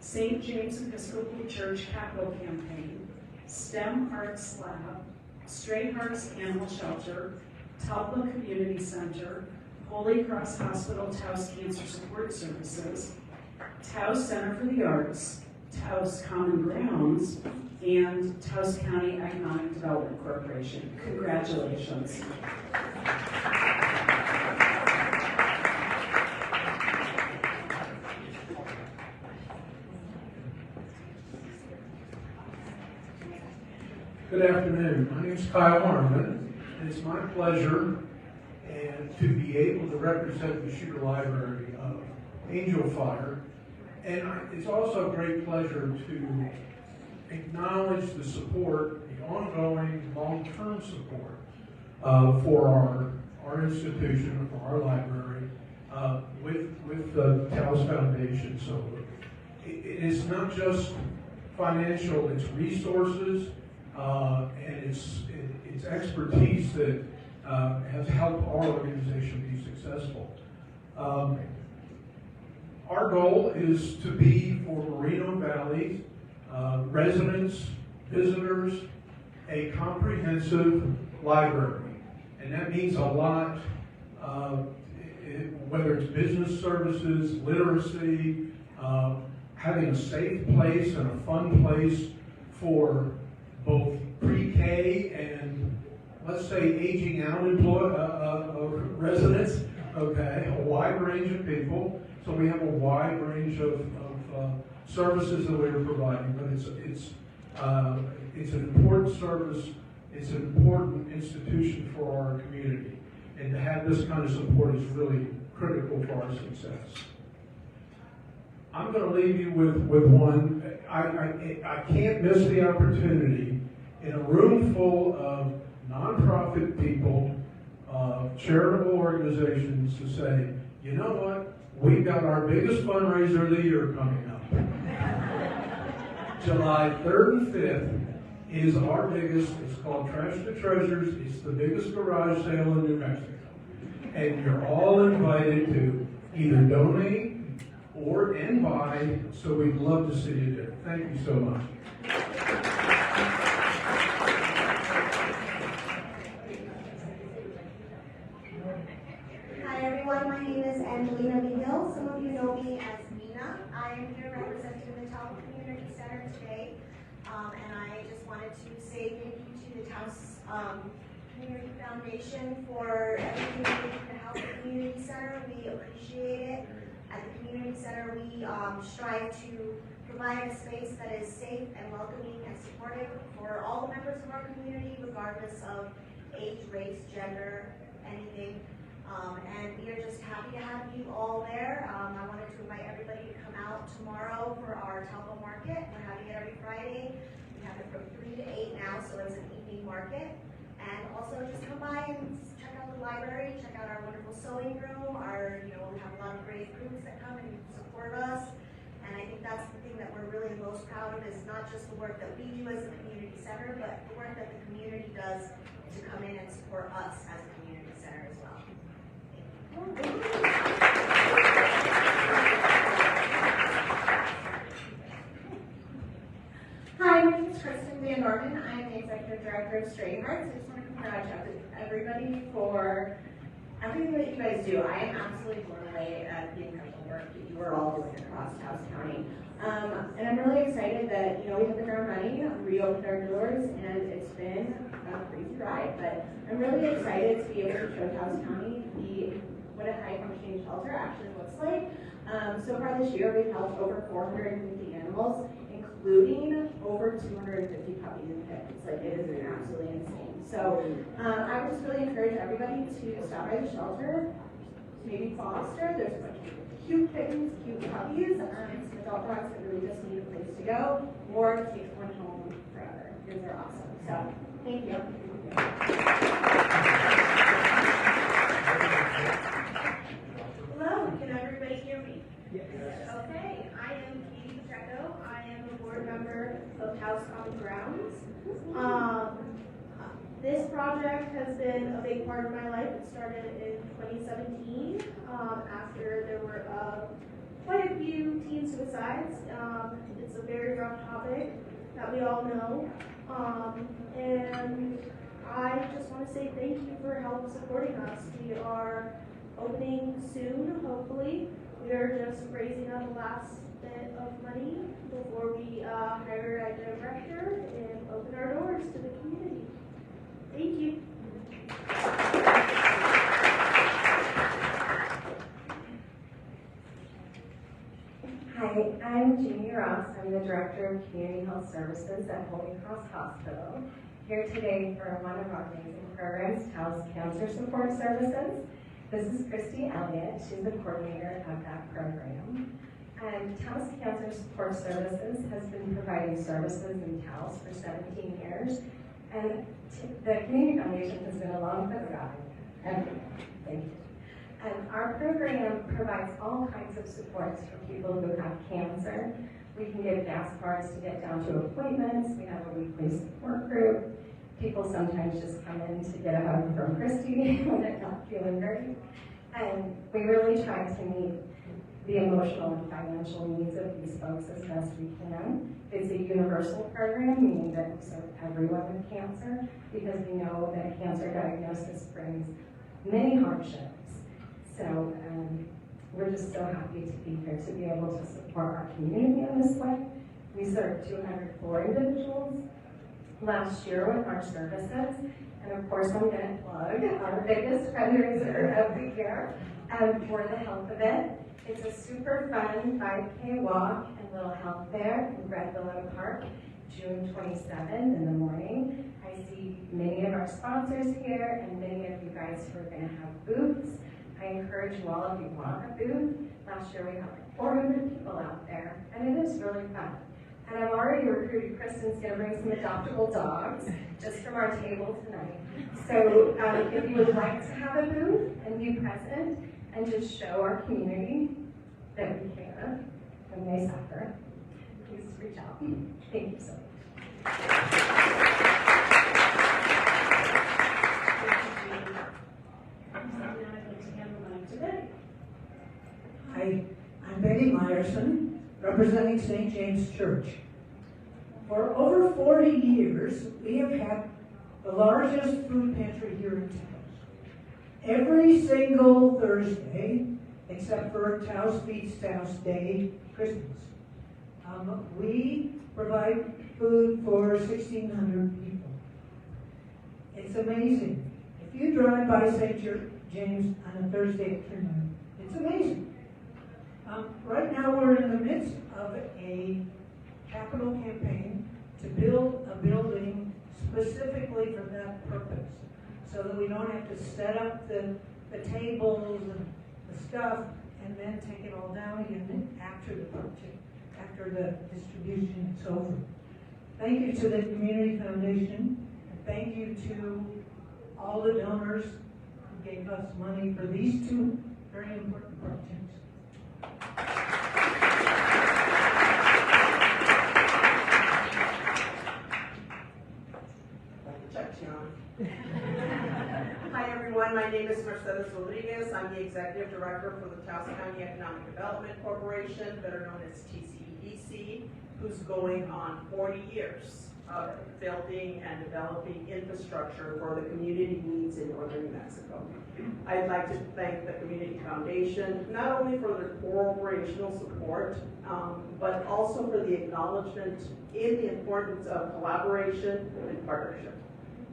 St. James Episcopal Church Capital Campaign, STEM Arts Lab, Stray Hearts Animal Shelter, Talpa Community Center, Holy Cross Hospital Taos Cancer Support Services, Taos Center for the Arts, Taos Common Grounds, and Taos County Economic Development Corporation. Congratulations. Good afternoon. My name is Kyle Harmon, and it's my pleasure to be able to represent the Shooter Library of Angel Fire. And it's also a great pleasure to acknowledge the support, the ongoing long-term support for our institution, for our library, with the Taos Foundation. So it is not just financial, it's resources, and it's expertise that has helped our organization be successful. Our goal is to be for Moreno Valley residents, visitors, a comprehensive library. And that means a lot, whether it's business services, literacy, having a safe place and a fun place for both pre-K and, let's say, aging out residents, okay, a wide range of people. So we have a wide range of services that we're providing, but it's an important service, it's an important institution for our community. And to have this kind of support is really critical for our success. I'm going to leave you with one. I can't miss the opportunity in a room full of nonprofit people, charitable organizations to say, you know what? We've got our biggest fundraiser of the year coming up. July 3rd and 5th is our biggest, it's called Trash to Treasures. It's the biggest garage sale in New Mexico. And you're all invited to either donate and buy, so we'd love to see you there. Thank you so much. Hi everyone, my name is Angelito. Some of you know me as Mina. I am here representing the Taos Community Center today, and I just wanted to say thank you to the Taos Community Foundation for everything they do to help the community center. We appreciate it. At the community center, we strive to provide a space that is safe and welcoming and supportive for all the members of our community, regardless of age, race, gender, anything. And we are just happy to have you all there. I wanted to invite everybody to come out tomorrow for our Taos market. We're having it every Friday. We have it from 3 to 8 now, so it's an evening market. And also just come by and check out the library, check out our wonderful sewing room. We have a lot of great groups that come and support us. And I think that's the thing that we're really most proud of, is not just the work that we do as a community center, but the work that the community does to come in and support us as a community center as well. Hi, my name is Kristen Van Norman. I am the Executive Director of Stray Hearts. I just want to congratulate everybody for everything that you guys do. I am absolutely blown away at the incredible work that you are all doing across Taos County. And I'm really excited that, we hit the ground running, reopened our doors, and it's been a crazy ride. But I'm really excited to be able to show Taos County what a high-functioning shelter actually looks like. So far this year, we've helped over 450 animals, including over 250 puppies and kittens. Like, it is absolutely insane. So I would just really encourage everybody to stop by the shelter, maybe foster. There's a bunch of cute kittens, cute puppies, some adult dogs that really just need a place to go, or take one home forever, because they're awesome. So, thank you. Hello, can everybody hear me? Yes. Okay, I am Katie Pacheco. I am a board member of Taos Common Grounds. This project has been a big part of my life. It started in 2017 after there were quite a few teen suicides. It's a very rough topic that we all know. And I just want to say thank you for help supporting us. We are opening soon, hopefully. We are just raising up the last bit of money before we hire a director and open our doors to the community. Thank you. Hi, I'm Jeannie Ross. I'm the Director of Community Health Services at Holy Cross Hospital. Here today for one of our amazing programs, Taos Cancer Support Services. This is Christy Elliott. She's the coordinator of that program. And Taos Cancer Support Services has been providing services in Taos for 17 years. And the Community Foundation has been along for the ride. Thank you. And our program provides all kinds of supports for people who have cancer. We can give gas cards to get down to appointments. We have a weekly support group. People sometimes just come in to get a hug from Christy when they're not feeling great. And we really try to meet the emotional and financial needs of these folks as best we can. It's a universal program, meaning that we serve everyone with cancer, because we know that a cancer diagnosis brings many hardships. So we're just so happy to be here to be able to support our community in this way. We served 204 individuals last year with our services. And of course, I'm going to plug our biggest fundraiser of the year for the health of it. It's a super fun 5K walk and little health fair in Red Willow Park, June 27th in the morning. I see many of our sponsors here and many of you guys who are going to have booths. I encourage you all, if you want a booth. Last year we had like 400 people out there, and it is really fun. And I've already recruited Kristen's going to bring some adoptable dogs just from our table tonight. So if you would like to have a booth and be present and just show our community that we care when they suffer, please reach out. Thank you so much. Hi, I'm Betty Meyerson, representing St. James Church. For over 40 years, we have had the largest food pantry here in Taos. Every single Thursday, except for Taos Feeds Taos Day, Christmas, we provide food for 1,600 people. It's amazing. If you drive by St. James on a Thursday afternoon, it's amazing. Right now we're in the midst of a capital campaign to build a building specifically for that purpose, so that we don't have to set up the tables and the stuff and then take it all down again after the project, after the distribution is over. Thank you to the Community Foundation, and thank you to all the donors who gave us money for these two very important projects. Hi everyone, my name is Mercedes Rodriguez. I'm the Executive Director for the Taos County Economic Development Corporation, better known as TCEC, who's going on 40 years of building and developing infrastructure for the community needs in northern New Mexico. I'd like to thank the Community Foundation, not only for their core operational support, but also for the acknowledgement in the importance of collaboration and partnership.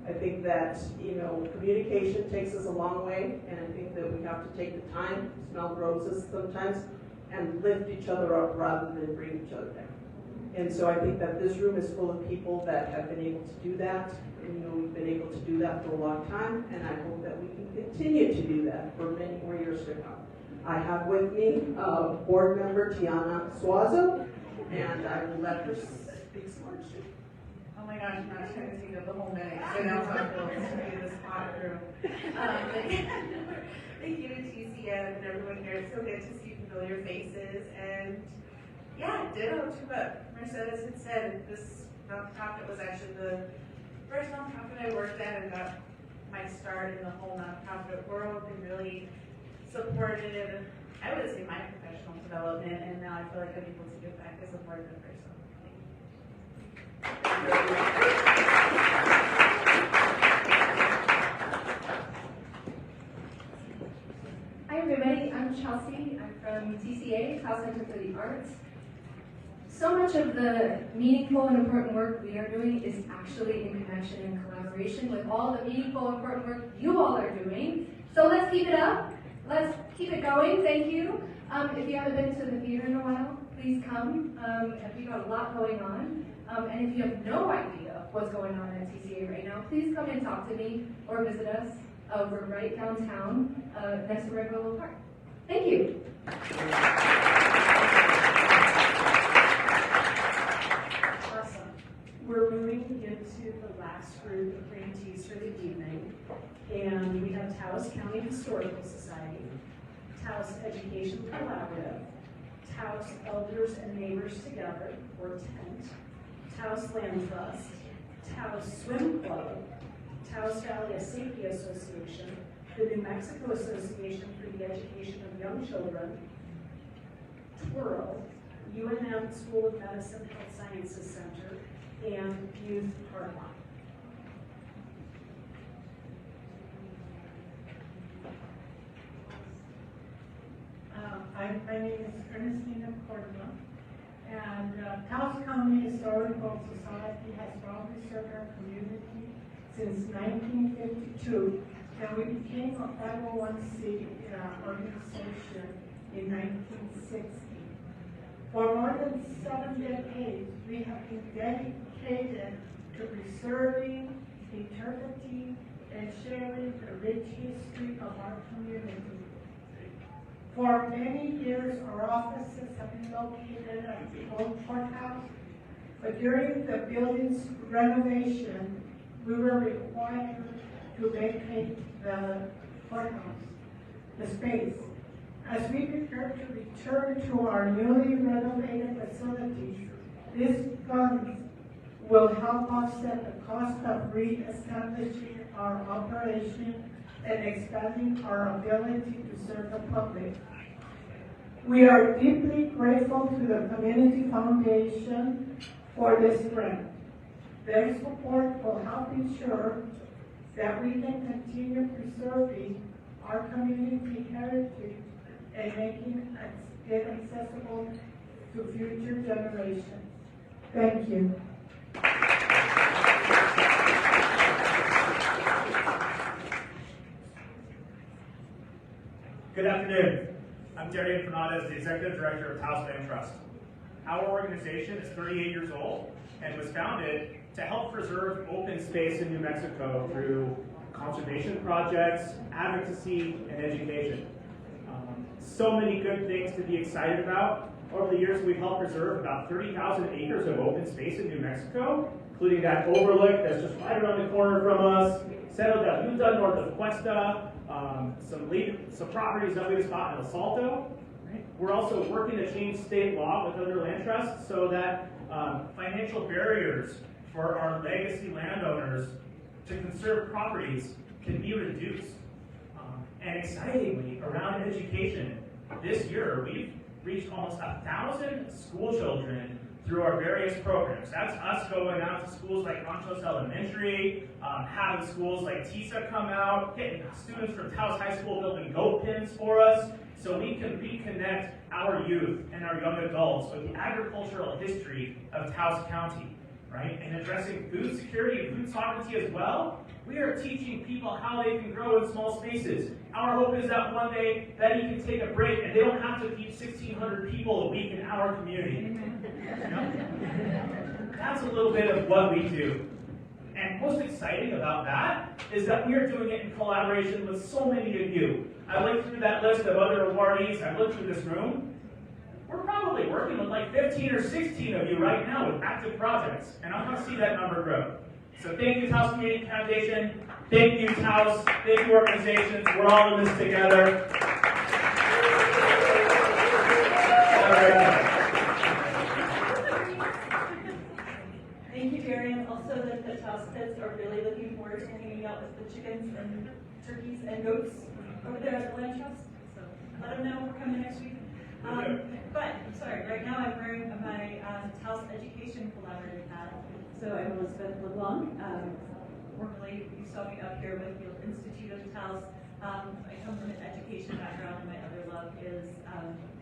I think that, communication takes us a long way, and I think that we have to take the time, smell roses sometimes, and lift each other up rather than bring each other down. And so I think that this room is full of people that have been able to do that. And, we've been able to do that for a long time, and I hope that we can continue to do that for many more years to come. I have with me board member Tiana Suazo, and I will let her speak some words. Oh my gosh, I'm not trying to take up the whole minute, so I know how it feels to be in this hot room. Thank you to TCF and everyone here. It's so good to see familiar faces. And yeah, ditto to what Mercedes had said. This nonprofit was actually the first nonprofit I worked at and got my start in the whole nonprofit world and really supported, I would say, my professional development. And now I feel like I'm able to give back as a board member. So Hi everybody, I'm Chelsea. I'm from TCA, Taos Center for the Arts. So much of the meaningful and important work we are doing is actually in connection and collaboration with all the meaningful and important work you all are doing. So let's keep it up. Let's keep it going. Thank you. If you haven't been to the theater in a while, please come. We've got a lot going on. And if you have no idea what's going on at TCA right now, please come and talk to me or visit us. We're right downtown, next to Red Willow Park. Thank you. Awesome. We're moving into the last group of grantees for the evening, and we have Taos County Historical Society, Taos Education Collaborative, Taos Elders and Neighbors Together, or TENT, Taos Land Trust, Taos Swim Club, Taos Valley Safety Association, the New Mexico Association for the Education of Young Children, Twirl, UNM School of Medicine Health Sciences Center, and Youth Hardline. My name is Ernestina Cordova, and Taos County Historical Society has proudly served our community since 1952, and we became a 501c organization in 1960. For more than 7 decades, we have been dedicated to preserving, interpreting, and sharing the rich history of our community. For many years, our offices have been located at the old courthouse, but during the building's renovation, we were required to vacate the courthouse, the space. As we prepare to return to our newly renovated facility, these funds will help offset the cost of re-establishing our operation and expanding our ability to serve the public. We are deeply grateful to the Community Foundation for this grant. Their support will help ensure that we can continue preserving our community heritage and making it accessible to future generations. Thank you. Good afternoon. I'm Darian Fernandez, the Executive Director of Taos Land Trust. Our organization is 38 years old and was founded to help preserve open space in New Mexico through conservation projects, advocacy, and education. So many good things to be excited about. Over the years, we've helped preserve about 30,000 acres of open space in New Mexico, including that overlook that's just right around the corner from us, Centro del Utah north of Cuesta, some properties that we just bought in El Salto. Right? We're also working to change state law with other land trusts so that financial barriers for our legacy landowners to conserve properties can be reduced. And excitingly, around education, this year we've reached almost 1,000 school children through our various programs. That's us going out to schools like Ranchos Elementary, having schools like TISA come out, getting students from Taos High School building goat pens for us, so we can reconnect our youth and our young adults with the agricultural history of Taos County, right? And addressing food security and food sovereignty as well. We are teaching people how they can grow in small spaces. Our hope is that one day that you can take a break and they don't have to feed 1,600 people a week in our community. You know? That's a little bit of what we do. And most exciting about that is that we are doing it in collaboration with so many of you. I looked through that list of other awardees, I looked through this room. We're probably working with like 15 or 16 of you right now with active projects, and I want to see that number grow. So thank you, Taos Community Foundation. Thank you, Taos. Thank you, organizations. We're all in this together. Thank you, Darian. Also, the Taos kids are really looking forward to hanging out with the chickens and turkeys and goats over there at the Land Trust. So let them know we're coming next week. But, sorry, right now I'm wearing my Taos Education Collaborative hat. So I'm Elizabeth LeBlanc. Formerly, you saw me up here with the Institute of Taos. I come from an education background, and my other love is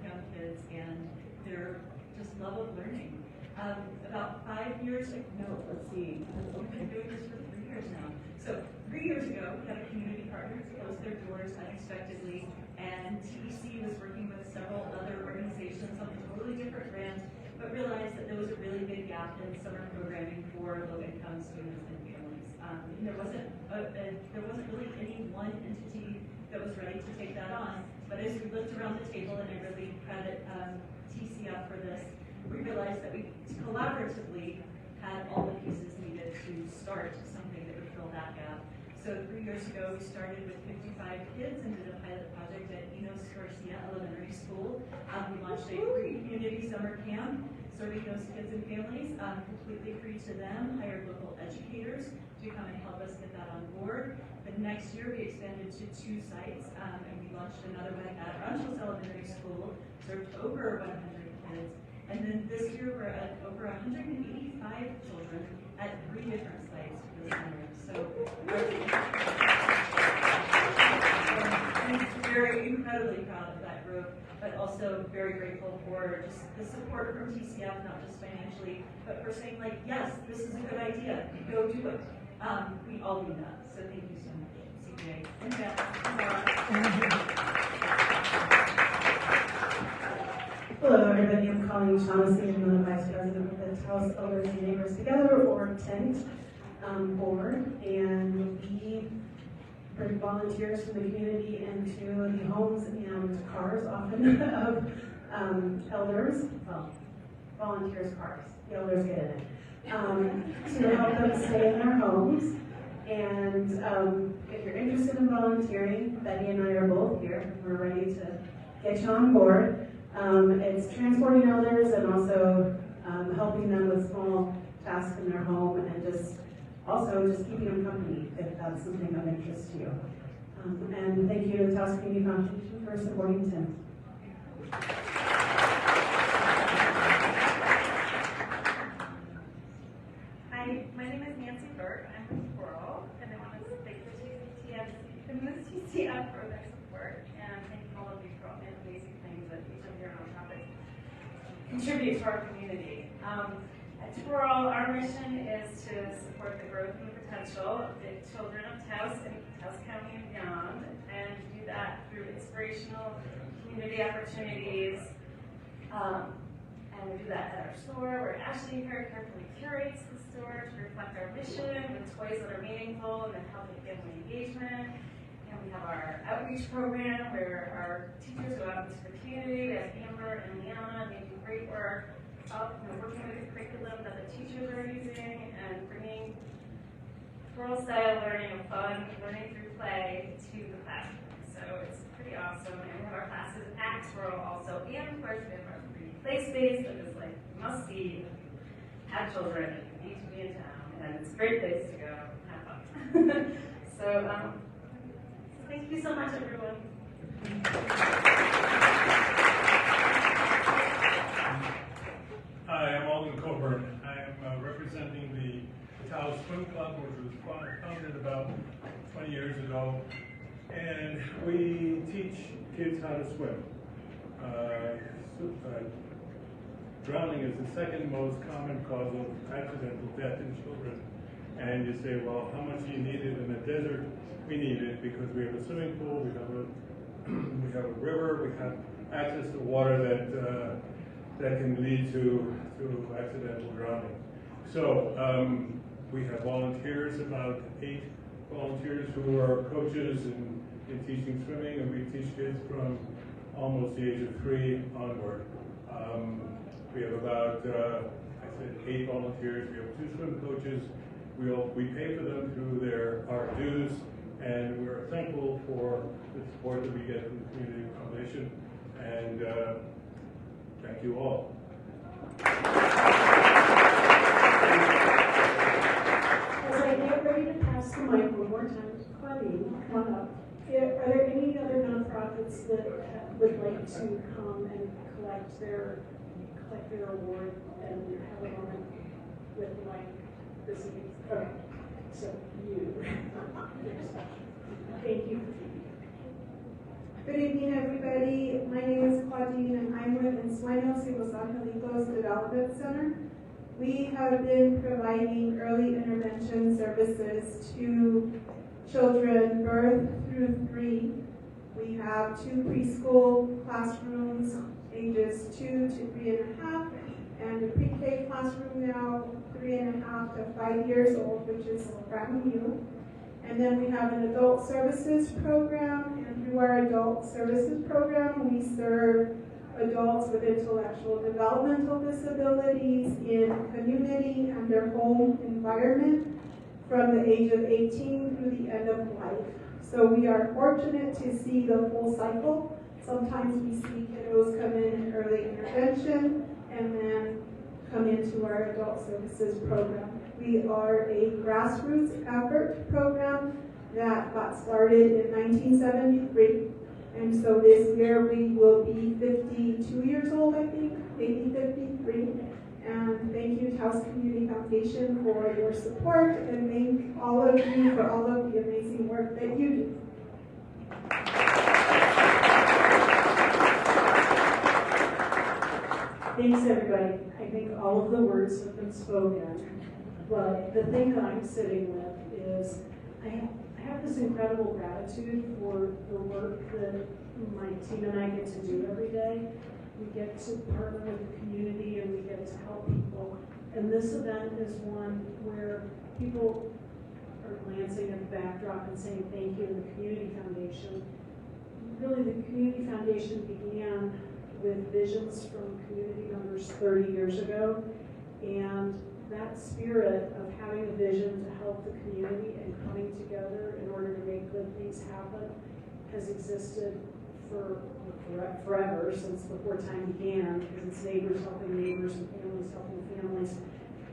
young kids and their just love of learning. About 5 years ago, no, let's see, I've been doing this for 3 years now. So 3 years ago, we had a community partner close their doors unexpectedly, and TEC was working with several other organizations on a totally different grant, but realized that there was a really big gap in summer programming for low-income students and families. There wasn't really any one entity that was ready to take that on, but as we looked around the table, and I really credit TCF for this, we realized that we collaboratively had all the pieces needed to start something that would fill that gap. So 3 years ago, we started with 55 kids and did a pilot project at Enos Garcia Elementary School. We launched a free community summer camp, serving those kids and families, completely free to them, hired local educators to come and help us get that on board. The next year, we expanded to 2 sites, and we launched another one at Ranchos Elementary School served over 100 kids. And then this year we're at over 185 children at 3 different sites for the center. So I'm very incredibly proud of that group, but also very grateful for just the support from TCF, not just financially, but for saying like, yes, this is a good idea, go do it. We all need that, so thank you so much, CJ. And Hello everybody, I'm Colleen Shaughnessy. I'm the Vice President of the Taos Elders and Neighbors Together, or TENT, board, and we bring volunteers from the community into the homes and cars often of elders, well, volunteers' cars, the elders get in it, to help them stay in their homes. And if you're interested in volunteering, Betty and I are both here. We're ready to get you on board. It's transporting elders and also helping them with small tasks in their home, and just keeping them company if that's something of interest to you. And thank you to the Taos Community Foundation for supporting TIM. Hi, my name is Nancy Burke. I'm from Squirrel, and I want to thank the TCF for their support, and thank all of you for all the amazing things that each of your nonprofits contribute to our community. At Squirrel, our mission is to support the growth and the potential of the children of Taos and Taos County and beyond, and do that through inspirational community opportunities. And we do that at our store, where Ashley very carefully curates the store to reflect our mission with toys that are meaningful and that help with family engagement. And we have our outreach program where our teachers go out into the community. We have Amber and Liana, and they do great work working with the curriculum that the teachers are using and bringing rural-style learning and fun learning through play to the classroom. So it's pretty awesome. And we have our classes at Squirrel also. And of course, we have our free play space that is like must-see. Have children, you need to be in town, and it's a great place to go have fun. So thank you so much, everyone. Hi, I'm Alden Coburn. I am representing the Taos Swim Club, which was founded about 20 years ago. And we teach kids how to swim. Drowning is the second most common cause of accidental death in children. And you say, well, how much do you need it in the desert? We need it because we have a swimming pool, we have a river, we have access to water that can lead to accidental drowning. So we have volunteers, about 8 volunteers who are coaches in teaching swimming, and we teach kids from almost the age of 3 onward. We have about, 8 volunteers. We have 2 swim coaches. We pay for them through our dues, and we're thankful for the support that we get from the Community Foundation. And thank you all. As I get ready to pass the mic one more time to Claudine, come on up. Are there any other nonprofits that would like to come and collect their award and have a moment with recipients? Okay, so you. Thank you. Good evening, everybody. My name is Claudine, and I'm with EnSueños y Los Angelitos Development Center. We have been providing early intervention services to children birth through 3. We have 2 preschool classrooms, ages 2 to 3.5, and a pre-K classroom now, 3.5 to 5 years old, which is brand new. And then we have an adult services program, and through our adult services program, we serve adults with intellectual developmental disabilities in community and their home environment from the age of 18 through the end of life. So we are fortunate to see the full cycle. Sometimes we see kiddos come in early intervention and then come into our adult services program. We are a grassroots effort program that got started in 1973. And so this year we will be 52 years old, I think, maybe 53. And thank you, Taos Community Foundation, for your support, and thank all of you for all of the amazing work that you do. Thanks, everybody. I think all of the words have been spoken, but the thing that I'm sitting with is I have this incredible gratitude for the work that my team and I get to do every day. We get to partner with the community and we get to help people. And this event is one where people are glancing at the backdrop and saying thank you to the Community Foundation. Really, the Community Foundation began with visions from community members 30 years ago. And that spirit of having a vision to help the community and coming together in order to make good things happen has existed for forever, since before time began, because it's neighbors helping neighbors and families helping families.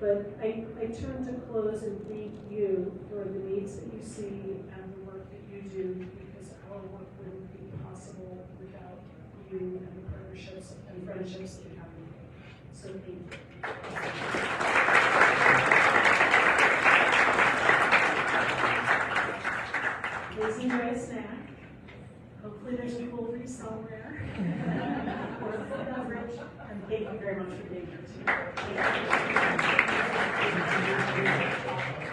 But I turn to close and thank you for the needs that you see and the work that you do, because our work wouldn't be possible without you and the partnerships and friendships that you have. So thank you. Please enjoy a snack. Hopefully there's a cool breeze somewhere. Or a beverage. And thank you very much for being here tonight. Thank you.